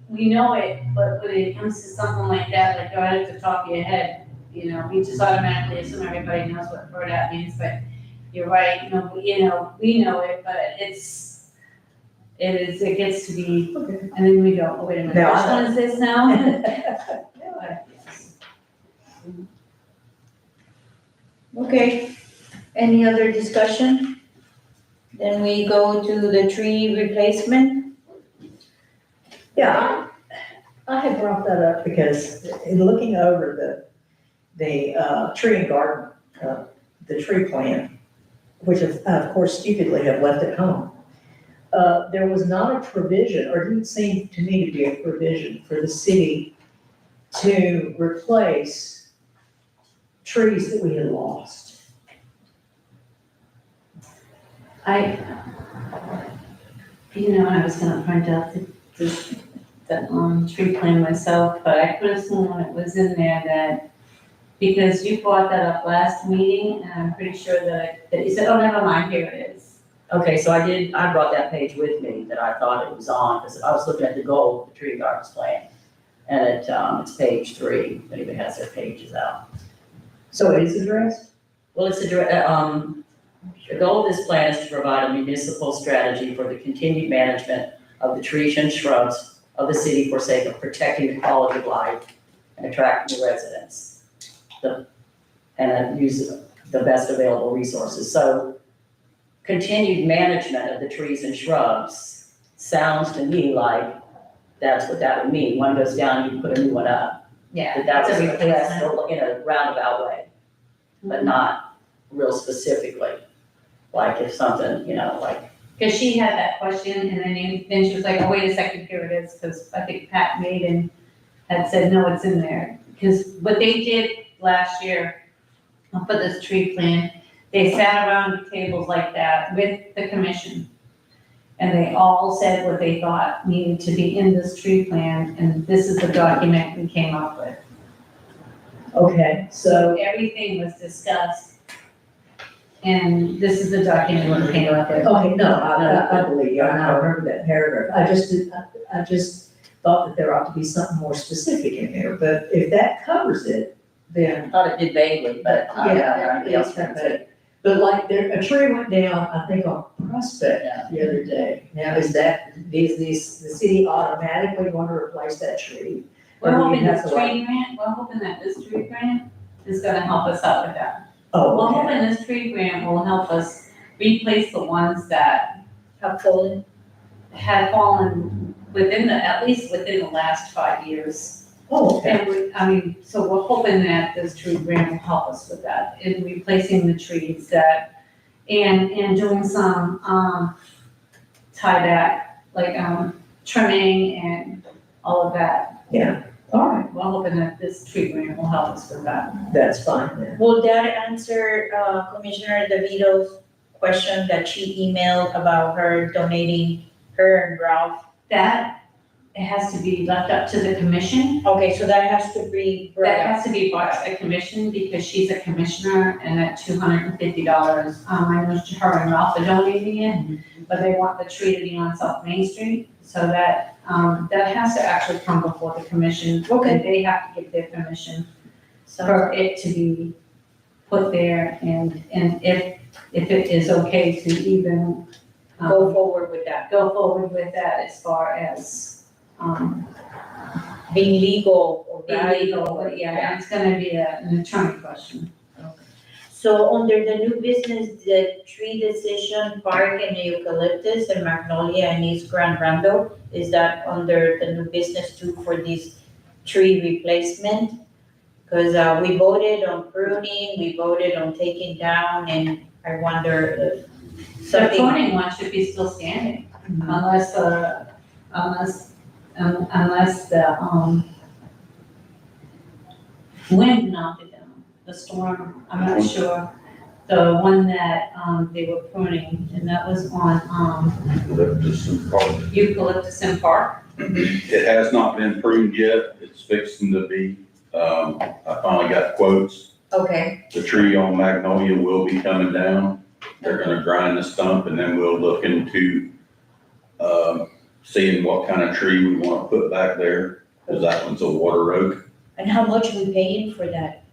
S2: we know it, but when it comes to something like that, like right at the top of your head, we just automatically assume everybody knows what FERDAP means, but you're right, we know it, but it gets to be, and then we go, oh, wait a minute,
S5: Now
S2: which
S5: I
S2: one is this now?
S1: Okay, any other discussion? Then we go to the tree replacement.
S5: Yeah, I had brought that up because in looking over the tree and garden, the tree plan, which of course stupidly have left at home, there was not a provision, or didn't seem to me to be a provision for the city to replace trees that we had lost.
S2: I was gonna print out the tree plan myself, but I could have sworn it was in there that, because you brought that up last meeting, and I'm pretty sure that you said, oh, never mind, here it is.
S3: Okay, so I brought that page with me that I thought it was on, because I was looking at the goal of the tree gardens plan. And it's page 3, if anybody has their pages out.
S5: So it is addressed?
S3: Well, it's the goal of this plan is to provide a municipal strategy for the continued management of the trees and shrubs of the city for sake of protecting the quality of life and attracting new residents. And then use the best available resources. So continued management of the trees and shrubs sounds to me like that's what that would mean. One goes down, you put a new one up.
S2: Yeah.
S3: That was
S2: it's a
S3: addressed
S2: replacement.
S3: in a roundabout way, but not real specifically. Like if something, like,
S2: Because she had that question, and then she was like, oh, wait a second, here it is, because I think Pat Maiden had said, no, it's in there. Because what they did last year, for this tree plan, they sat around tables like that with the commission. And they all said what they thought needed to be in this tree plan, and this is the document we came up with.
S5: Okay, so
S2: So everything was discussed and this is the document we're paying out there.
S5: Okay, no, I believe you, and I remember that paragraph. I just thought that there ought to be something more specific in there, but if that covers it, then.
S3: I thought it did vaguely, but I don't know, everybody else thinks it.
S5: But like there, a tree went down, I think on Prospect the other day. Now, is the city automatically going to replace that tree?
S2: We're
S5: Or do you
S2: hoping
S5: have
S2: this
S5: to, like-
S2: tree grant, we're hoping that this tree grant is gonna help us out with that. We're
S5: Oh, okay.
S2: hoping this tree grant will help us replace the ones that
S1: Have fallen.
S2: had fallen at least within the last 5 years.
S5: Oh, okay.
S2: And so we're hoping that this tree grant will help us with that, in replacing the trees and doing some, tieback, like, trimming and all of that.
S5: All right,
S2: We're hoping that this tree grant will help us with that.
S5: that's fine then.
S1: Will that answer Commissioner DeVito's question that she emailed about her donating, her and Ralph?
S2: That, it has to be left up to the commission.
S1: Okay, so that has to be brought
S2: That
S1: up.
S2: has to be brought to the commission because she's a commissioner and at $250, I know her and Ralph are donating it, but they want the tree to be on South Main Street. So that has to actually come before the commission.
S1: Okay.
S2: And they have to give their permission
S1: So,
S2: for it to be put there and if it is okay to even
S1: go forward with that.
S2: go forward with that as far as,
S1: Being legal or valid.
S2: illegal, but yeah, it's gonna be an attorney question.
S1: So under the new business, the tree decision, park and eucalyptus and magnolia and East Grand Randall, is that under the new business too for this tree replacement? Because we voted on pruning, we voted on taking down, and I wonder if
S2: The
S1: something.
S2: pruning one should be still standing unless the, wind knocked it down, the storm, I'm not sure. The one that, they were pruning, and that was on, Eucalyptus and Park.
S7: It has not been pruned yet, it's fixing to be. I finally got quotes.
S1: Okay,
S7: The tree on Magnolia will be coming down. They're gonna grind the stump and then we'll look into, seeing what kind of tree we wanna put back there, cause that one's a water oak.
S1: and how much we paying for that?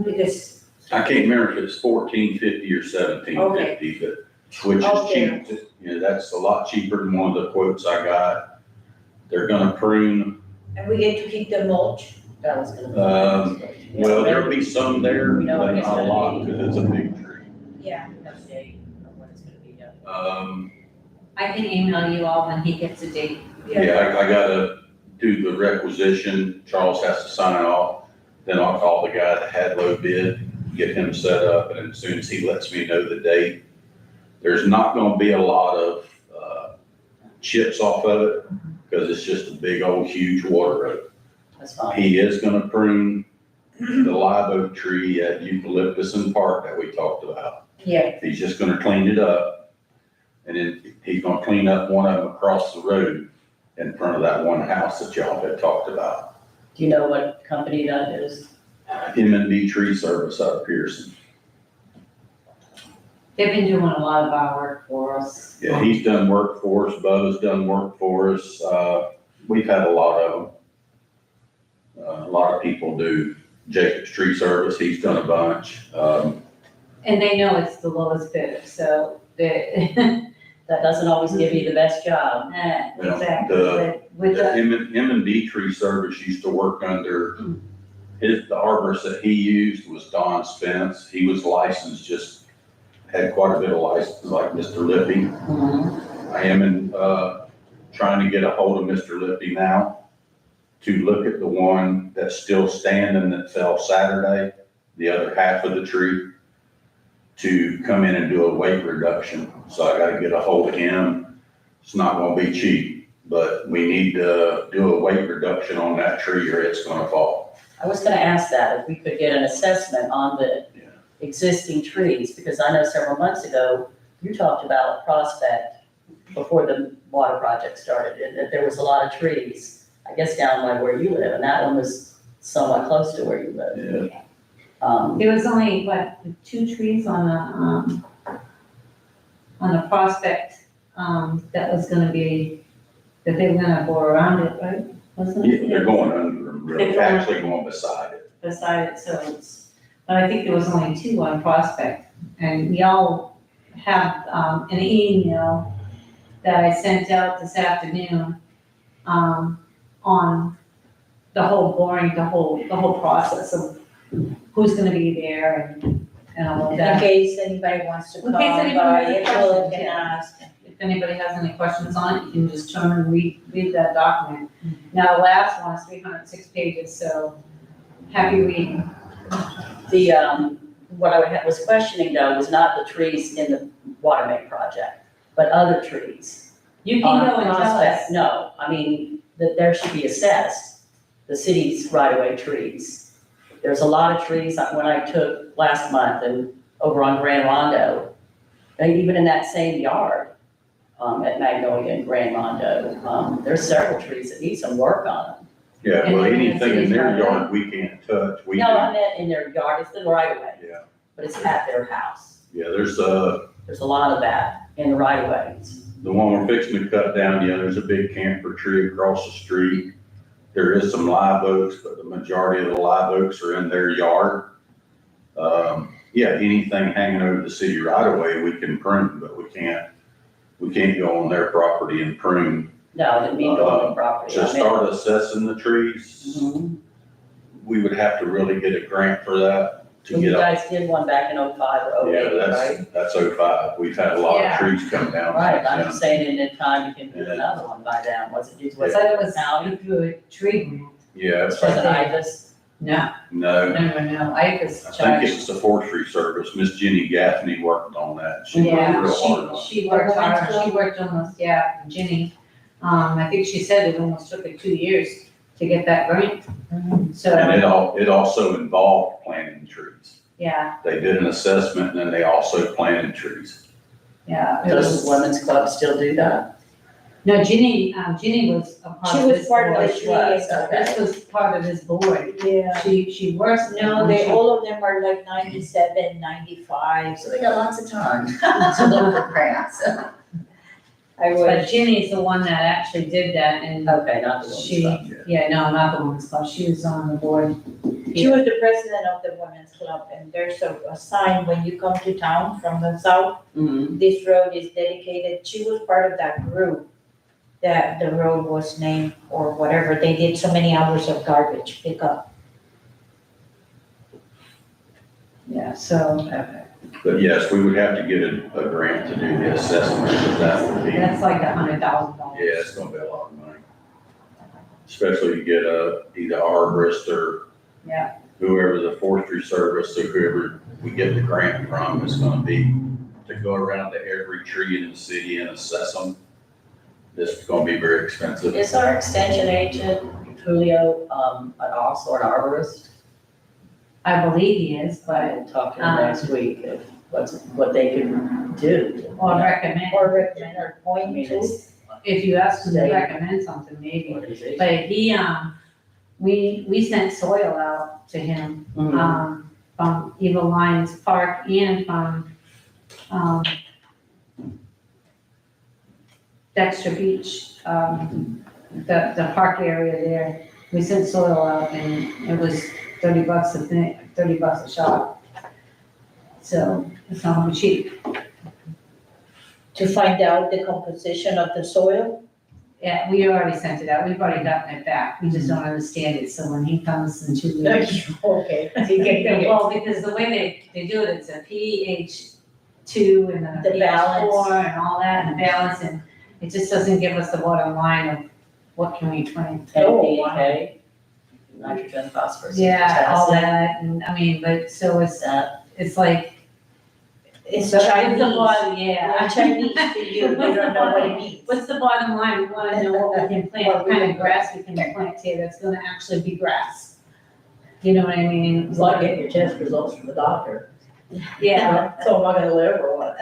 S1: Because,
S7: I can't remember if it's $14.50 or $17.50, but which is
S1: Okay.
S7: cheap. You know, that's a lot cheaper than one of the quotes I got. They're gonna prune,
S1: and we get to keep the mulch.
S3: That was gonna be.
S7: well, there'll be some there,
S3: We know
S7: but
S3: it's
S7: not a
S3: gonna
S7: lot,
S3: be.
S7: cause it's a big tree.
S1: Yeah.
S3: Have a date of when it's gonna be done.
S2: I can email you all when he gets a date.
S7: Yeah, I gotta do the requisition, Charles has to sign off, then I'll call the guy that had low bid, get him set up, and as soon as he lets me know the date, there's not gonna be a lot of, chips off of it, cause it's just a big old huge water oak.
S3: That's fine.
S7: He is gonna prune the live oak tree at Eucalyptus and Park that we talked about.
S1: Yeah,
S7: He's just gonna clean it up, and then he's gonna clean up one of them across the road in front of that one house that y'all had talked about.
S3: Do you know what company that is?
S7: M&B Tree Service out of Pearson.
S2: They've been doing a lot of our work for us.
S7: Yeah, he's done work for us, Bubba's done work for us, we've had a lot of them. A lot of people do. Jacob's Tree Service, he's done a bunch,
S2: And they know it's the lowest bidder, so they,
S3: That doesn't always give you the best job.
S2: exactly.
S7: the-
S2: But with the,
S7: M&D Tree Service used to work under, the arborist that he used was Don Spence. He was licensed, just had quite a bit of license like Mr. Lippy. I am trying to get a hold of Mr. Lippy now to look at the one that's still standing that fell Saturday, the other half of the tree, to come in and do a weight reduction. So I gotta get a hold of him. It's not gonna be cheap, but we need to do a weight reduction on that tree or it's gonna fall.
S3: I was gonna ask that, if we could get an assessment on the
S7: Yeah.
S3: existing trees, because I know several months ago, you talked about Prospect before the water project started, and that there was a lot of trees, I guess down by where you live, and that one was somewhat close to where you live.
S7: Yeah.
S2: There was only, what, 2 trees on the prospect, that was gonna be, that they were gonna go around it, right? Wasn't it?
S7: Yeah, they're going under them, really,
S2: They're going-
S7: actually going beside it.
S2: Beside it, so it's, but I think there was only 2 on prospect. And we all have, an email that I sent out this afternoon, on the whole boring, the whole process of who's gonna be there and all of
S1: In
S2: that.
S1: case anybody wants to
S2: In
S1: come
S2: case anybody
S1: by,
S2: has any
S1: and look
S2: questions,
S1: and
S2: yeah.
S1: ask.
S2: If anybody has any questions on it, you can just turn and read that document. Now, the last one is 306 pages, so happy reading.
S3: The, what I was questioning though was not the trees in the water main project, but other trees.
S2: You
S3: on
S2: can go and tell
S3: Prospect.
S2: us.
S3: No, I mean, that there should be assessed, the city's right-of-way trees. There's a lot of trees, when I took last month and over on Grand Rondo, and even in that same yard, at Magnolia and Grand Rondo, there's several trees that need some work on them.
S7: Yeah,
S2: And
S7: well,
S2: then
S7: anything in
S2: it's
S7: their
S2: right
S7: yard, we can't touch, we
S3: No,
S7: can,
S3: I meant in their yard, it's the right-of-way,
S7: yeah,
S3: but it's at their house.
S7: yeah, there's,
S3: There's a lot of that in the right-of-ways.
S7: the one we're fixing to cut down, yeah, there's a big camphor tree across the street. There is some live oaks, but the majority of the live oaks are in their yard. Yeah, anything hanging over the city right away, we can prune, but we can't go on their property and prune.
S3: No, I didn't mean go on the property.
S7: To
S3: I meant-
S7: start assessing the trees,
S3: Mhm.
S7: we would have to really get a grant for that to
S3: You
S7: get up.
S3: guys did one back in 05 or
S7: Yeah,
S3: 08, right?
S7: that's 05. We've had a lot of
S2: Yeah.
S7: trees come down
S3: Right, I'm
S7: since
S3: just saying in time you can do another one by then, was it, was
S2: But
S3: it
S2: it was
S3: county?
S2: through a tree grant.
S7: then. Yeah,
S3: Was it Ibis?
S2: No,
S7: no,
S2: I just
S7: I think
S2: charged.
S7: it was the forestry service. Miss Jenny Gaffney worked on that. She worked
S2: Yeah,
S7: real hard on it.
S2: she worked hard, she worked almost, yeah, Ginny. I think she said it almost took her 2 years to get that grant. So,
S7: And it also involved planting trees.
S2: yeah,
S7: They did an assessment and then they also planted trees.
S2: yeah. it
S3: Does
S2: was-
S3: the women's club still do that?
S2: No, Ginny was a part
S1: She
S2: of
S1: was
S2: this
S1: part of
S2: board.
S1: the tree.
S2: This was part of his board.
S1: Yeah.
S2: She works.
S1: No, all of them are like 97, 95.
S3: So they got lots of time to look for grants.
S1: I
S2: But
S1: would,
S2: Ginny's the one that actually did that and
S3: Okay, not the
S2: she,
S3: women's club.
S2: yeah, no, not the women's club. She was on the board.
S1: she was the president of the women's club, and there's a sign when you come to town from the south,
S3: Mhm.
S1: this road is dedicated, she was part of that group that the road was named, or whatever, they did so many hours of garbage pickup.
S2: Yeah, so
S3: Okay.
S7: But yes, we would have to get a grant to do the assessment, because that would be, yeah,
S2: that's like $100,000.
S7: it's gonna be a lot of money. Especially to get either arborist or
S2: Yeah.
S7: whoever the forestry service or whoever we get the grant from is gonna be to go around to every tree in the city and assess them. This is gonna be very expensive.
S3: Is our extension agent, Julio, also an arborist?
S2: I believe he is, but,
S3: I'll talk to him next week of what they can do.
S2: or recommend,
S1: Or recommend or
S3: I
S1: point
S3: mean,
S1: to.
S3: it's
S2: if you ask him to
S3: Stay.
S2: recommend something, maybe.
S3: organization.
S2: But he, we sent soil out to him,
S3: Mhm.
S2: from Eagle Lions Park and from, Dexter Beach, the park area there. We sent soil out and it was $30 a thing, $30 a shot. So it's not gonna be cheap.
S1: To find out the composition of the soil.
S2: Yeah, we already sent it out. We've already gotten it back. We just don't understand it. So when he comes in 2 weeks.
S1: Okay.
S2: Well, because the way they do it, it's a pH 2 and then a
S1: The
S2: pH
S1: balance.
S2: 4 and all that and the balance, and it just doesn't give us the bottom line of what can we plant.
S3: NPK, nitrogen, phosphorus,
S2: Yeah, all
S3: potassium.
S2: that, and I mean, but so it's like.
S1: It's
S2: the
S1: Chinese.
S2: bottom,
S1: Yeah,
S2: yeah.
S1: Chinese to you, you don't know what it means.
S2: What's the bottom line? We wanna know what we can plant, what kind of grass we can plant here that's gonna actually be grass. You know what I mean?
S5: It's like getting your test results from the doctor.
S2: Yeah,
S5: So am I gonna live or what?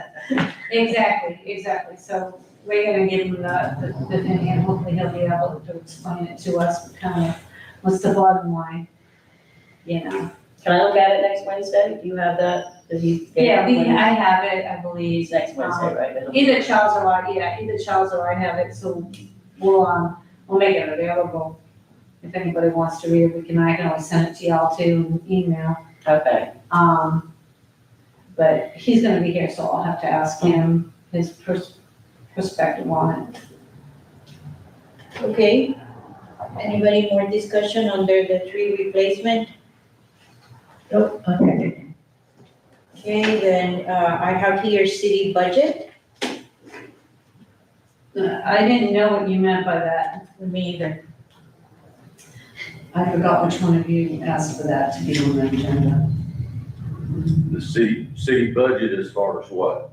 S2: exactly. So we're gonna give him the thing and hopefully he'll be able to explain it to us, kind of, what's the bottom line? You know,
S3: Can I look at it next Wednesday? Do you have that? Did you?
S2: Yeah, I have it, I believe.
S3: It's next Wednesday, right? It'll-
S2: Either Charles or either Charles or I have it, so we'll make it available. If anybody wants to read it, I can always send it to y'all too, email.
S3: Okay,
S2: But he's gonna be here, so I'll have to ask him his perspective on it.
S1: Okay. Anybody more discussion under the tree replacement?
S5: Nope, okay.
S1: Okay, then, I have here city budget.
S2: I didn't know what you meant by that.
S1: Me either.
S2: I forgot which one of you asked for that to be on the agenda.
S7: The city budget as far as what?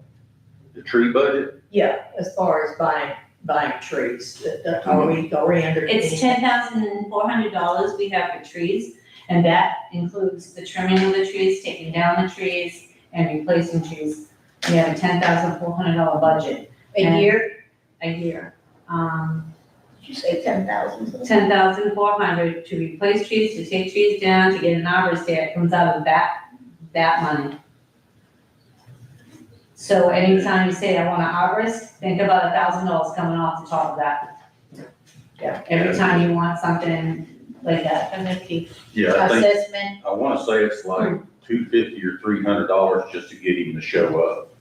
S7: The tree budget?
S5: Yeah, as far as buying trees, are we under?
S2: It's $10,400 we have for trees, and that includes the trimming of the trees, taking down the trees, and replacing trees. We have a $10,400 budget
S1: A year?
S2: a year.
S4: Did you say 10,000?
S2: $10,400 to replace trees, to take trees down, to get an arborist there, it comes out of that money. So anytime you say, I want an arborist, think about $1,000 coming off the top of that.
S5: Yeah.
S2: Every time you want something like that.
S1: And then the
S7: Yeah, I think,
S1: assessment,
S7: I wanna say it's like $250 or $300 just to get him to show up.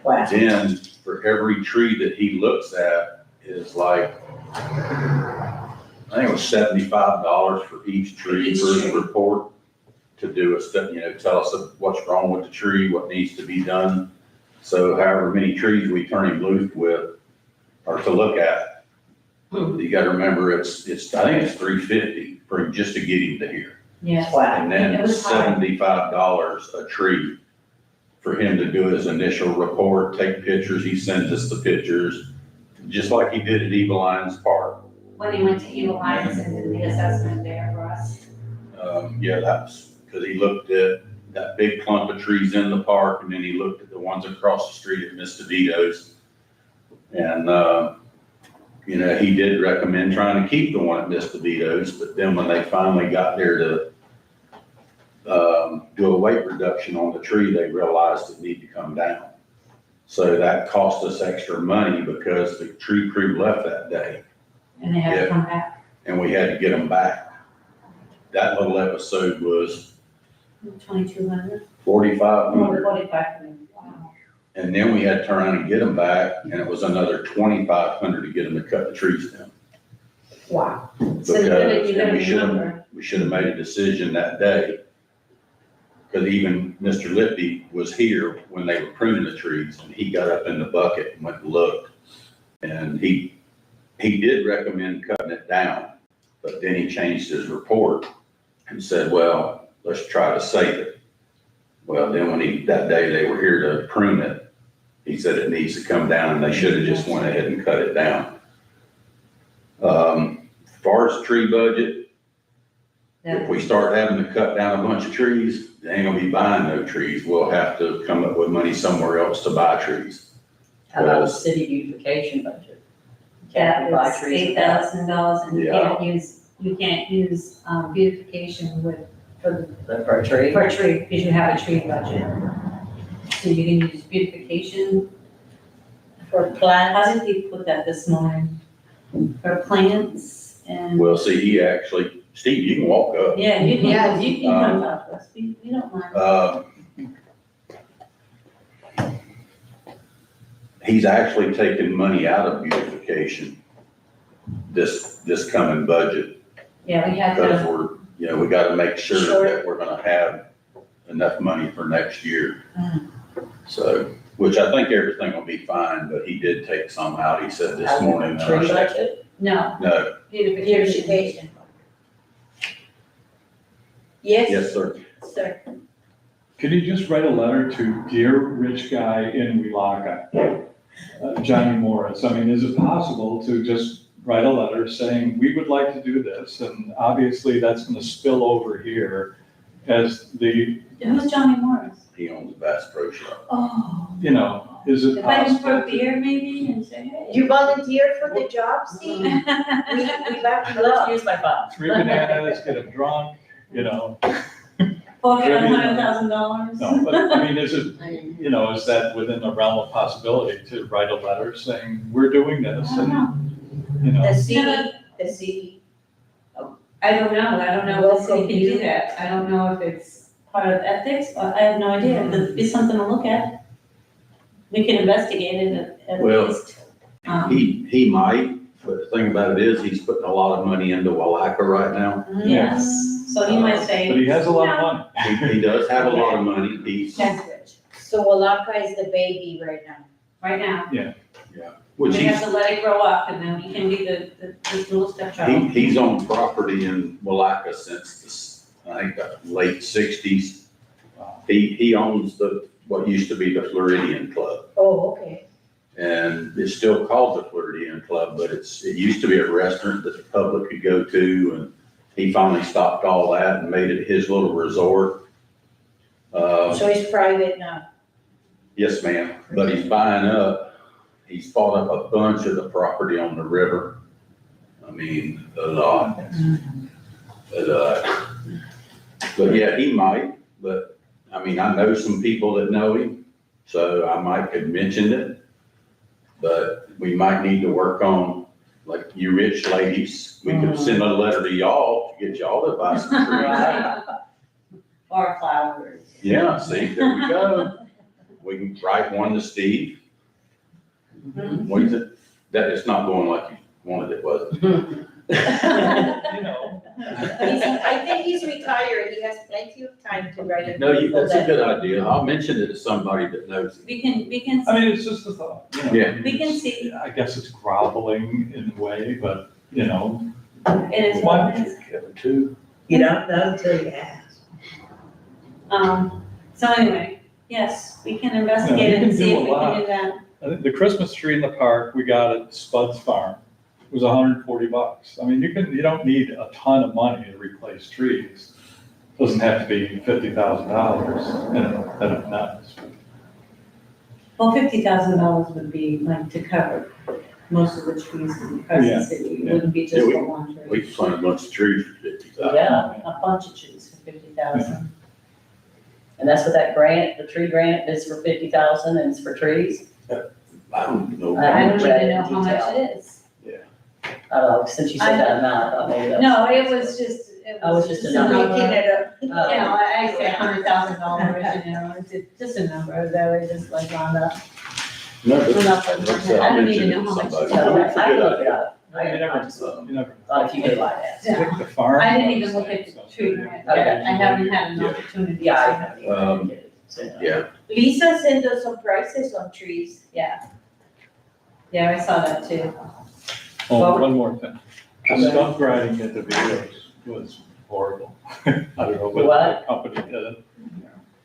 S5: Wow.
S7: Then for every tree that he looks at is like, I think it was $75 for each tree for his report to do a step, tell us what's wrong with the tree, what needs to be done. So however many trees we turn him loose with, or to look at, you gotta remember, I think it's $350 for him just to get him to here.
S2: Yes.
S5: Wow.
S7: And then
S2: It was hard.
S7: $75 a tree for him to do his initial report, take pictures, he sends us the pictures, just like he did at Eagle Lions Park.
S2: When he went to Eagle Lions and did the assessment there for us.
S7: Yeah, that's, because he looked at that big clump of trees in the park, and then he looked at the ones across the street at Miss DeVito's. And, he did recommend trying to keep the one at Miss DeVito's, but then when they finally got there to do a weight reduction on the tree, they realized it needed to come down. So that cost us extra money because the tree crew left that day,
S2: And they had to
S7: Yeah.
S2: come back.
S7: and we had to get them back. That little episode was
S2: 2,200?
S7: 4,500.
S2: 45. Wow.
S7: And then we had to turn around and get them back, and it was another 2,500 to get them to cut the trees down.
S5: Wow.
S2: So you
S7: Because
S2: gotta
S7: we should
S2: remember,
S7: have, we should have made a decision that day. Because even Mr. Lippy was here when they were pruning the trees, and he got up in the bucket and went and looked. And he did recommend cutting it down, but then he changed his report and said, well, let's try to save it. Well, then when that day they were here to prune it, he said it needs to come down, and they should have just went ahead and cut it down. As far as tree budget, if we start having to cut down a bunch of trees, they ain't gonna be buying no trees. We'll have to come up with money somewhere else to buy trees.
S3: How about the city beautification budget?
S2: that
S3: We buy
S2: is
S3: trees with that.
S2: $8,000, and you can't use beautification for
S3: For a tree?
S2: a tree, because you have a tree budget. So you can use beautification,
S1: for plants.
S2: how did he put that this morning? For plants and,
S7: Well, see, he actually, Steve, you can walk up.
S2: yeah, you can, you can come
S7: Um,
S2: talk to us, we don't mind.
S7: He's actually taking money out of beautification this coming budget,
S2: Yeah, we had
S7: because
S2: to,
S7: we gotta make sure
S1: Sure.
S7: that we're gonna have enough money for next year. So, which I think everything will be fine, but he did take some out, he said this morning. in our
S3: Tree
S7: session.
S3: budget?
S2: no,
S7: No,
S2: beautification.
S1: Beautification. Yes,
S7: yes, sir.
S1: sir.
S6: Could you just write a letter to Dear Rich Guy in Wilaga, Johnny Morris? I mean, is it possible to just write a letter saying, we would like to do this, and obviously that's gonna spill over here as the,
S2: Who's Johnny Morris?
S7: He owns Bass Pro Shop.
S2: Oh.
S6: is it
S2: If I can for a
S6: possible?
S2: beer maybe and say, hey.
S1: You volunteered for the job, Steve? We back you
S3: Let's
S1: up.
S3: use my phone.
S6: 3 bananas, get them drunk,
S2: Okay,
S6: Trivia.
S2: $100,000?
S6: No, but I mean, is it, is that within the realm of possibility to write a letter saying, we're doing this
S2: I don't know.
S6: and, you know?
S1: The city,
S2: I don't know if the city can do that, I don't know if it's part of ethics, I have no idea, it'd be something to look at. We can investigate it at
S7: Well,
S2: least.
S7: He might, but the thing about it is, he's putting a lot of money into Walaka right now.
S2: Yes, so you might
S6: But
S2: say,
S6: he has a lot of money.
S7: He does have a lot of money, he's,
S2: that's rich,
S1: so Walaka is the baby right now.
S2: right now,
S7: which
S2: we have
S7: he's,
S2: to let it grow up, and then we can be the little stepchild.
S7: he's on property in Walaka since I think the late sixties. He owns what used to be the Floridian Club.
S1: Oh, okay.
S7: And it's still called the Floridian Club, but it used to be a restaurant that the public could go to, and he finally stopped all that and made it his little resort.
S1: So it's private now.
S7: Yes, ma'am, but he's he's bought up a bunch of the property on the river. I mean, a lot. But yeah, he might, but I mean, I know some people that know him, so I might could mention it. But we might need to work on, like you rich ladies, we could send a letter to y'all to get y'all to buy some trees.
S2: Or flowers.
S7: Yeah, see, there we go. We can write one to Steve. What is it? That, it's not going like you wanted it, was it?
S6: You know,
S1: I think he's retired, he has plenty of time to write a
S7: No,
S1: beautiful
S7: that's a
S1: letter.
S7: good idea. I'll mention it to somebody that knows it.
S2: We can,
S6: I mean, it's just a thought, you know.
S7: Yeah.
S2: we can see,
S6: I guess it's groveling in a way, but,
S2: it is
S6: why
S2: what
S6: don't
S2: it is.
S6: you give it to?
S5: You don't know until you ask.
S2: So anyway, yes, we can investigate
S6: you
S2: it and
S6: can
S2: see
S6: do
S2: if
S6: a
S2: we can
S6: lot.
S2: do that.
S6: I think the Christmas tree in the park, we got at Spud's Farm, it was $140. I mean, you don't need a ton of money to replace trees. Doesn't have to be $50,000, and it does.
S2: Well, $50,000 would be like to cover most of the trees in Crescent City, it wouldn't be just
S7: Yeah, we-
S2: for one
S7: We
S2: tree.
S7: can plant a bunch of trees for $50,000.
S3: Yeah,
S2: A bunch of trees for 50,000.
S3: and that's what that grant, the tree grant is for 50,000 and it's for trees.
S7: I don't know.
S2: I don't
S3: read
S2: even
S3: it
S2: know
S3: in
S2: how much
S3: detail.
S2: it is.
S3: I don't know, since you said that amount, I thought maybe that was.
S2: No, it was just,
S3: Oh, it's just a number.
S1: Making it up.
S2: You know, I say $100,000, you know, it's just a number that we just like round up.
S7: No, but
S2: Round up and-
S7: like I said,
S2: I
S7: I'll
S2: don't
S7: mention
S2: even
S7: it
S2: know
S7: to
S2: how much
S7: somebody.
S2: it's
S3: So
S7: It's a
S3: I can
S7: good
S3: look it
S7: idea.
S3: up. I just
S6: You never.
S3: thought if you did like that.
S2: Yeah.
S6: The farm.
S2: I didn't even look at the tree grant yet. I haven't had an
S7: Yeah.
S2: opportunity.
S3: Yeah, I haven't even
S7: Um,
S3: get it. So,
S7: Yeah,
S1: Lisa sent us some prices on trees.
S2: Yeah, I saw that too.
S6: Oh, one more thing. The stump grinding at the Vito's was horrible. I don't know what
S3: What?
S6: the company did it.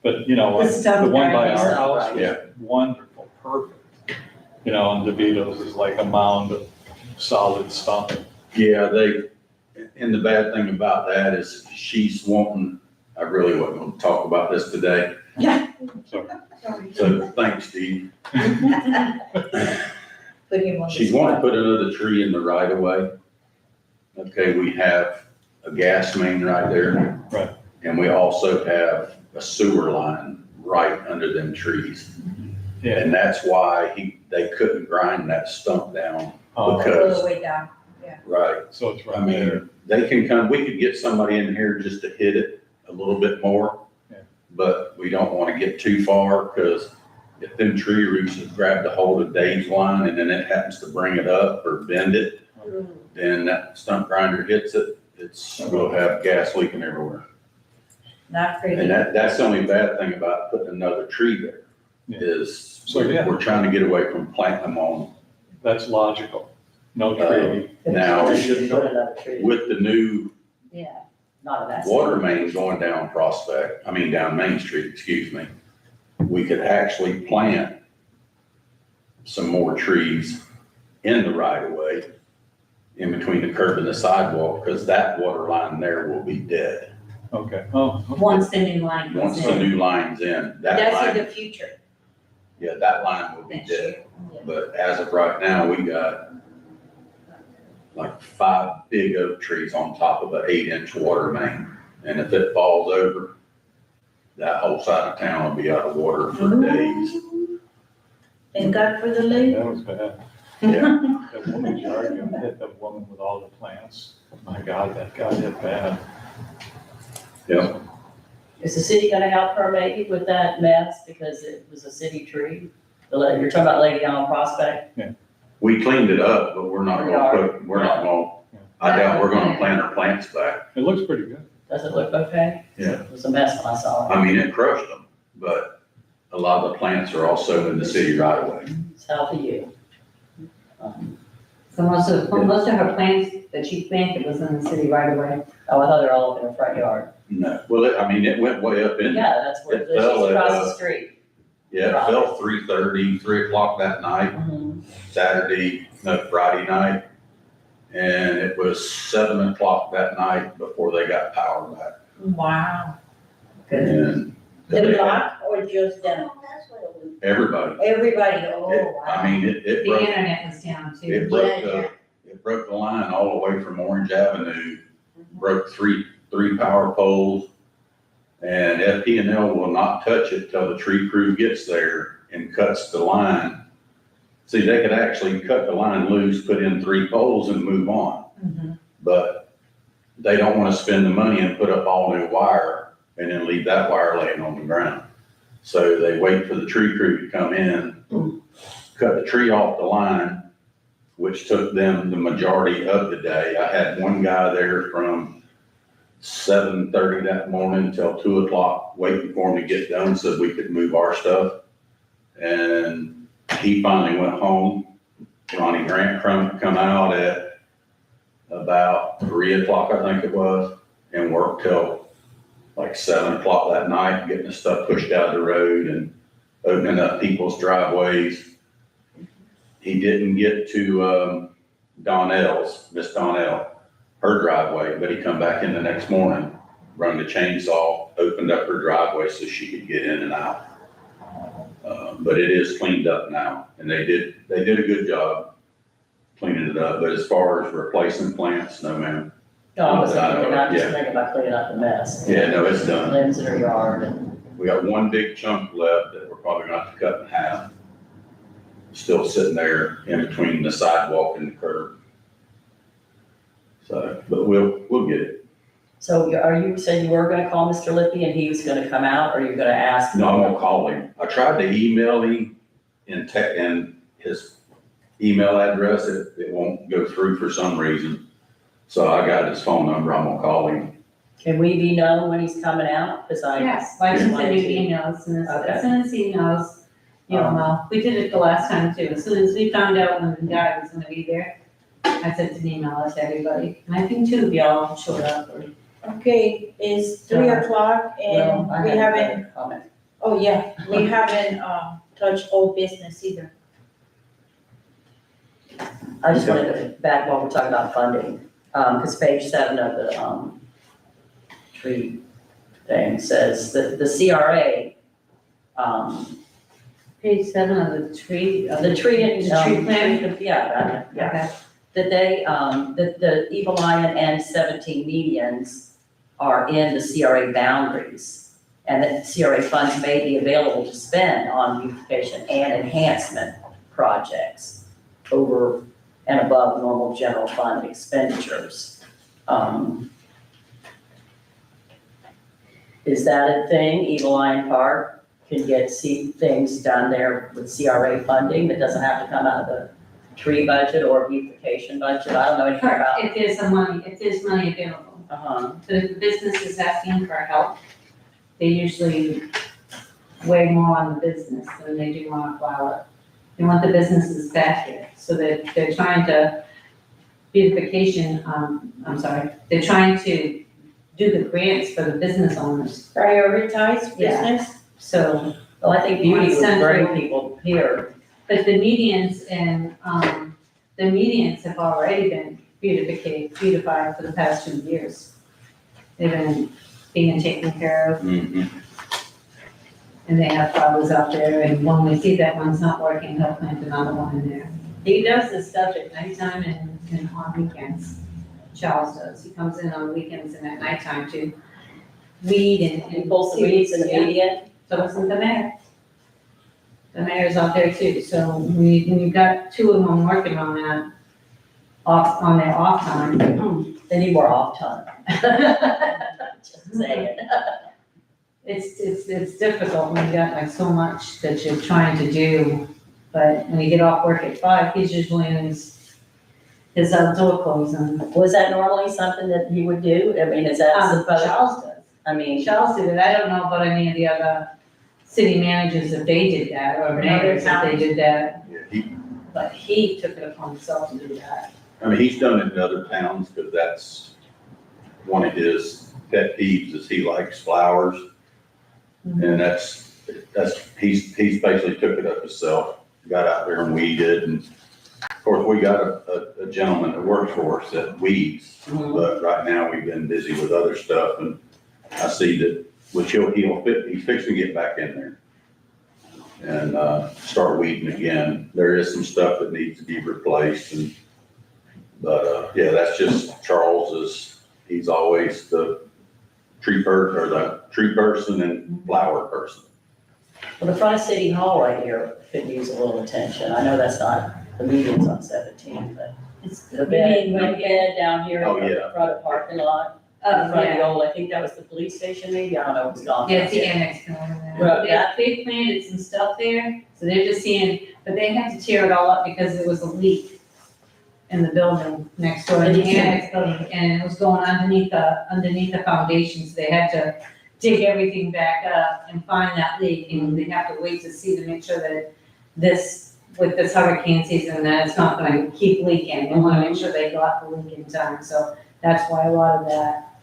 S6: But, you know,
S2: The stump
S6: the one by
S2: grinding.
S6: our
S3: Stump
S6: house
S3: grinding.
S6: was wonderful, perfect. You know, and DeVito's is like a mound of solid stump.
S7: yeah, and the bad thing about that is she's wanting, I really wasn't gonna talk about this today,
S6: So,
S7: so thanks, Steve.
S1: Put him on the
S7: She's wanting to
S1: spot.
S7: put another tree in the right of way. Okay, we have a gas main right there.
S6: Right.
S7: And we also have a sewer line right under them trees.
S6: yeah.
S7: And that's why they couldn't grind that stump down,
S6: Oh,
S7: Okay.
S1: All the way down.
S7: right?
S6: So it's
S7: I
S6: right there.
S7: mean, they can come, we could get somebody in here just to hit it a little bit more.
S6: Yeah.
S7: But we don't want to get too far, because if them tree roots have grabbed a hold of Dave's line and then it happens to bring it up or bend it, then that stump grinder hits it, we'll have gas leaking everywhere.
S1: Not pretty.
S7: And that's the only bad thing about putting another tree there,
S6: Yeah.
S7: is
S6: So, yeah.
S7: we're trying to get away from planting them on.
S6: That's logical. No tree.
S7: Now,
S3: You shouldn't put another tree.
S7: with the new
S3: Yeah, not in that.
S7: water main going down down Main Street, excuse me, we could actually plant some more trees in the right of way, in between the curb and the sidewalk, because that water line there will be dead.
S6: Okay, oh, okay.
S2: Once the new line
S7: Once
S2: comes
S7: the
S2: in.
S7: new line's in, that
S1: That's in
S7: line,
S1: the future.
S7: yeah, that line will be
S1: Next
S7: dead.
S1: year. Yeah.
S7: But as of right now, we got like 5 big oak trees on top of an 8-inch water main. And if it falls over, that whole side of town will be out of water for days.
S1: Thank God for the lake.
S6: That was bad.
S7: Yeah.
S6: That woman's yard, you know, hit that woman with all the plants. My God, that got hit bad.
S7: Yeah.
S3: Is the city gonna help her maybe with that mess because it was a city tree? You're talking about Lady Allen Prospect?
S7: We cleaned it up, but we're not gonna, I doubt we're gonna plant our plants back.
S6: It looks pretty good.
S3: Does it look okay?
S7: Yeah.
S3: It was a mess when I saw it.
S7: I mean, it crushed them, but a lot of the plants are also in the city right away.
S3: South of you.
S2: So most of her plants that she planted was in the city right away.
S3: Oh, I thought they were all up in her front yard.
S7: No, well, I mean, it went way up in,
S3: Yeah, that's where,
S7: It
S3: she's
S7: fell at,
S3: across the street.
S7: yeah, it fell 3:30, 3 o'clock that night, Friday night. And it was 7 o'clock that night before they got power back.
S1: Wow.
S7: And
S1: The
S7: they-
S1: block or just them?
S7: everybody,
S1: Everybody, oh,
S7: it,
S1: wow.
S7: I mean, it
S2: The
S7: broke,
S2: internet was down too.
S7: it broke the line all the way from Orange Avenue, broke three power poles. And FP&L will not touch it till the tree crew gets there and cuts the line. See, they could actually cut the line loose, put in 3 poles and move on.
S1: Mhm.
S7: But they don't wanna spend the money and put up all new wire and then leave that wire laying on the ground. So they wait for the tree crew to come in, cut the tree off the line, which took them the majority of the day. I had one guy there from 7:30 that morning till 2 o'clock, waiting for him to get done so we could move our stuff. And he finally went home. Ronnie Grant come out at about 3 o'clock, I think it was, and worked till like 7 o'clock that night, getting the stuff pushed out of the road and opening up people's driveways. He didn't get to, Miss Donnell, her driveway, but he come back in the next morning, run the chainsaw, opened up her driveway so she could get in and out. But it is cleaned up now, and they did a good job cleaning it up, but as far as replacing plants, no ma'am.
S3: No, I was
S7: I know,
S3: thinking, I'm just
S7: yeah.
S3: thinking about cleaning up the mess.
S7: Yeah, no, it's done.
S3: Limbs in her yard and,
S7: We got one big chunk left that we're probably gonna have to cut in half. Still sitting there in between the sidewalk and the curb. So, but we'll get it.
S3: so you said you were gonna call Mr. Lippy and he was gonna come out, or you're gonna ask?
S7: No, I'm gonna call him. I tried to email him and his email address, it won't go through for some reason. So I got his phone number, I'm gonna call him.
S3: Can we be known when he's coming out? Cause I.
S2: Yes, I can send you
S3: Okay.
S2: emails, and
S3: Okay.
S2: as soon as he knows, you'll know. We did it the last time too. As soon as we found out when the guy was gonna be there, I sent an email out to everybody. And I think 2 of y'all showed up, or
S1: Okay, it's 3 o'clock and
S3: Well, I
S1: we
S3: had
S1: haven't,
S3: another comment.
S1: oh yeah, we haven't, touched old business either.
S3: I just wanted to, back while we're talking about funding, because page 7 of the, tree thing says that the CRA,
S2: page 7 of the tree.
S3: the tree,
S2: The tree plan?
S3: Yeah,
S2: Okay.
S3: that they, that the Eagle Lion and 17 medians are in the CRA boundaries, and that CRA funds may be available to spend on beautification and enhancement projects over and above normal general fund expenditures. Is that a thing? Eagle Lion Park can get things done there with CRA funding that doesn't have to come out of the tree budget or beautification budget? I don't know anything about.
S2: If there's money available.
S3: Uh-huh.
S2: The business is asking for help. They usually weigh more on the business than they do on a flower. They want the businesses back here, so that they're trying to beautification, they're trying to do the grants for the business owners.
S1: Prioritize
S2: Yeah.
S1: business?
S2: So,
S3: Well, I think beauty would bring
S2: Central.
S3: people here.
S2: but the medians have already been beautified for the past 2 years. They've been being taken care of,
S7: Mhm.
S2: and they have flowers out there, and when we see that one's not working, they'll plant another one in there. He does this stuff at nighttime and on weekends. Charles does. He comes in on weekends and at nighttime to weed and.
S3: You pull the weeds in the
S2: Yeah.
S3: median?
S2: So isn't the mayor. The mayor's out there too, so when you've got two of them working on that, on their off time.
S3: They need more off time. Just saying.
S2: It's difficult when you got like so much that you're trying to do, but when you get off work at 5, he's usually in his outdoor clothes and.
S3: Was that normally something that he would do? I mean, is that supposed?
S2: Charles does.
S3: I mean,
S2: Charles did it, I don't know about any of the other city managers if they did that, or mayors if they did that,
S7: Yeah,
S2: but he took it upon himself to do that.
S7: I mean, he's done it in other towns, because that's one of his pet peeves, is he likes flowers. And he's basically took it up himself, got out there and weeded, and of course, we got a gentleman that works for us that weeds, but right now we've been busy with other stuff, and I see that, which he's fixing to get back in there and, start weeding again. There is some stuff that needs to be replaced, but yeah, that's just Charles's, he's always the tree person and flower person.
S3: well, the front of City Hall right here could use a little attention. I know that's not the meeting's on 17, but the bed down here
S7: Oh,
S3: in
S7: yeah.
S3: the front of the parking lot. In front of the old, I think that was the police station maybe, I don't know, it's gone.
S2: Yeah, it's the annex building
S3: Well,
S2: there. They planted some stuff there, so they're just seeing, but they had to tear it all up because there was a leak in the building next door, in the annex building, and it was going underneath the foundations. They had to dig everything back up and find that leak, and they have to wait to see to make sure that with this hurricane season, that it's not gonna keep leaking. They wanna make sure they got the leak in time, so that's why a lot of that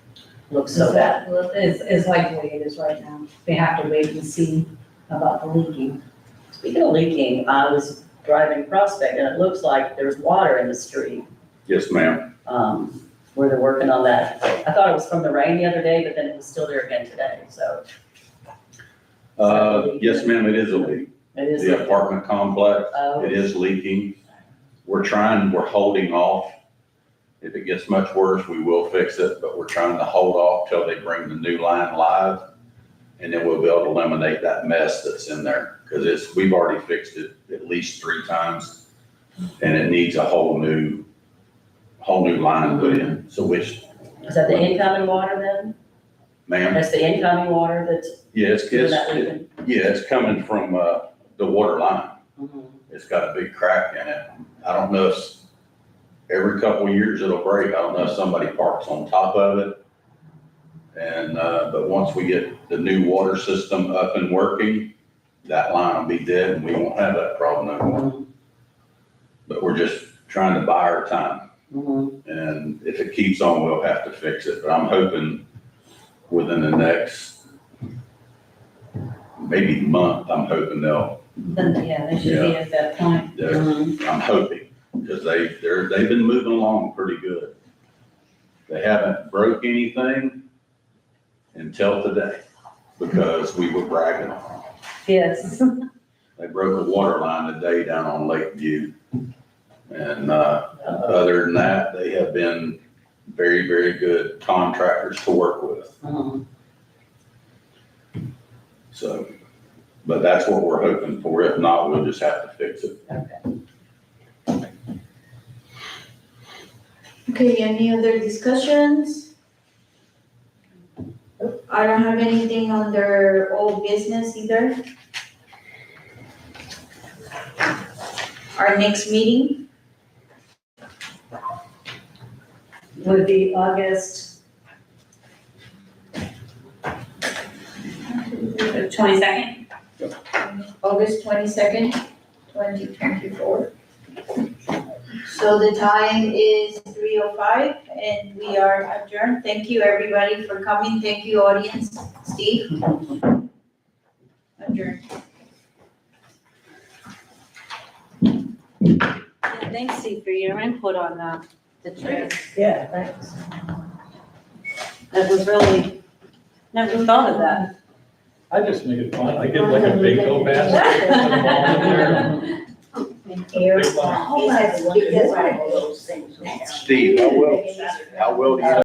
S3: Looks so bad.
S2: is like the way it is right now. They have to wait and see about the leaking.
S3: Speaking of leaking, I was driving Prospect and it looks like there's water in the street,
S7: Yes, ma'am.
S3: where they're working on that. I thought it was from the rain the other day, but then it was still there again today, so.
S7: Yes, ma'am, it is a leak.
S3: It is.
S7: The apartment complex,
S3: Oh,
S7: it is leaking. We're holding off. If it gets much worse, we will fix it, but we're trying to hold off till they bring the new line live. And then we'll be able to eliminate that mess that's in there, because we've already fixed it at least 3 times. And it needs a whole new line put in, so which,
S3: is that the incoming water then?
S7: ma'am,
S3: That's the incoming water that's
S7: yeah,
S3: doing that leaking?
S7: it's coming from, the water line.
S3: Mhm.
S7: It's got a big crack in it. I don't know if every couple of years it'll break. I don't know if somebody parks on top of it. And, but once we get the new water system up and working, that line will be dead and we won't have that problem no more. But we're just trying to buy our time.
S3: Mhm.
S7: And if it keeps on, we'll have to fix it. But I'm hoping within the next maybe month, I'm hoping
S2: Then, yeah, they should be at that point.
S7: I'm hoping, because they've been moving along pretty good. They haven't broke anything until today, because we were bragging on them.
S2: Yes.
S7: They broke a water line today down on Lakeview. And, other than that, they have been very, very good contractors to work with.
S3: Mhm.
S7: So, but that's what we're hoping for. If not, we'll just have to fix it.
S1: Okay, any other discussions? I don't have anything under old business either. Our next meeting,
S2: Would be August 22nd.
S1: August 22nd, 2024. So the time is 3:05 and we are adjourned. Thank you, everybody, for coming. Thank you, audience. Steve? Adjourned.
S2: Thanks, Steve, for your input on the trees.
S5: Yeah, thanks.
S2: That was really, never thought of that.
S6: I just make it fun. I get like a big old basket. put them all in there.
S1: Thank you.
S6: Big one.
S4: Oh, that's one of those things.
S7: Steve, how well do you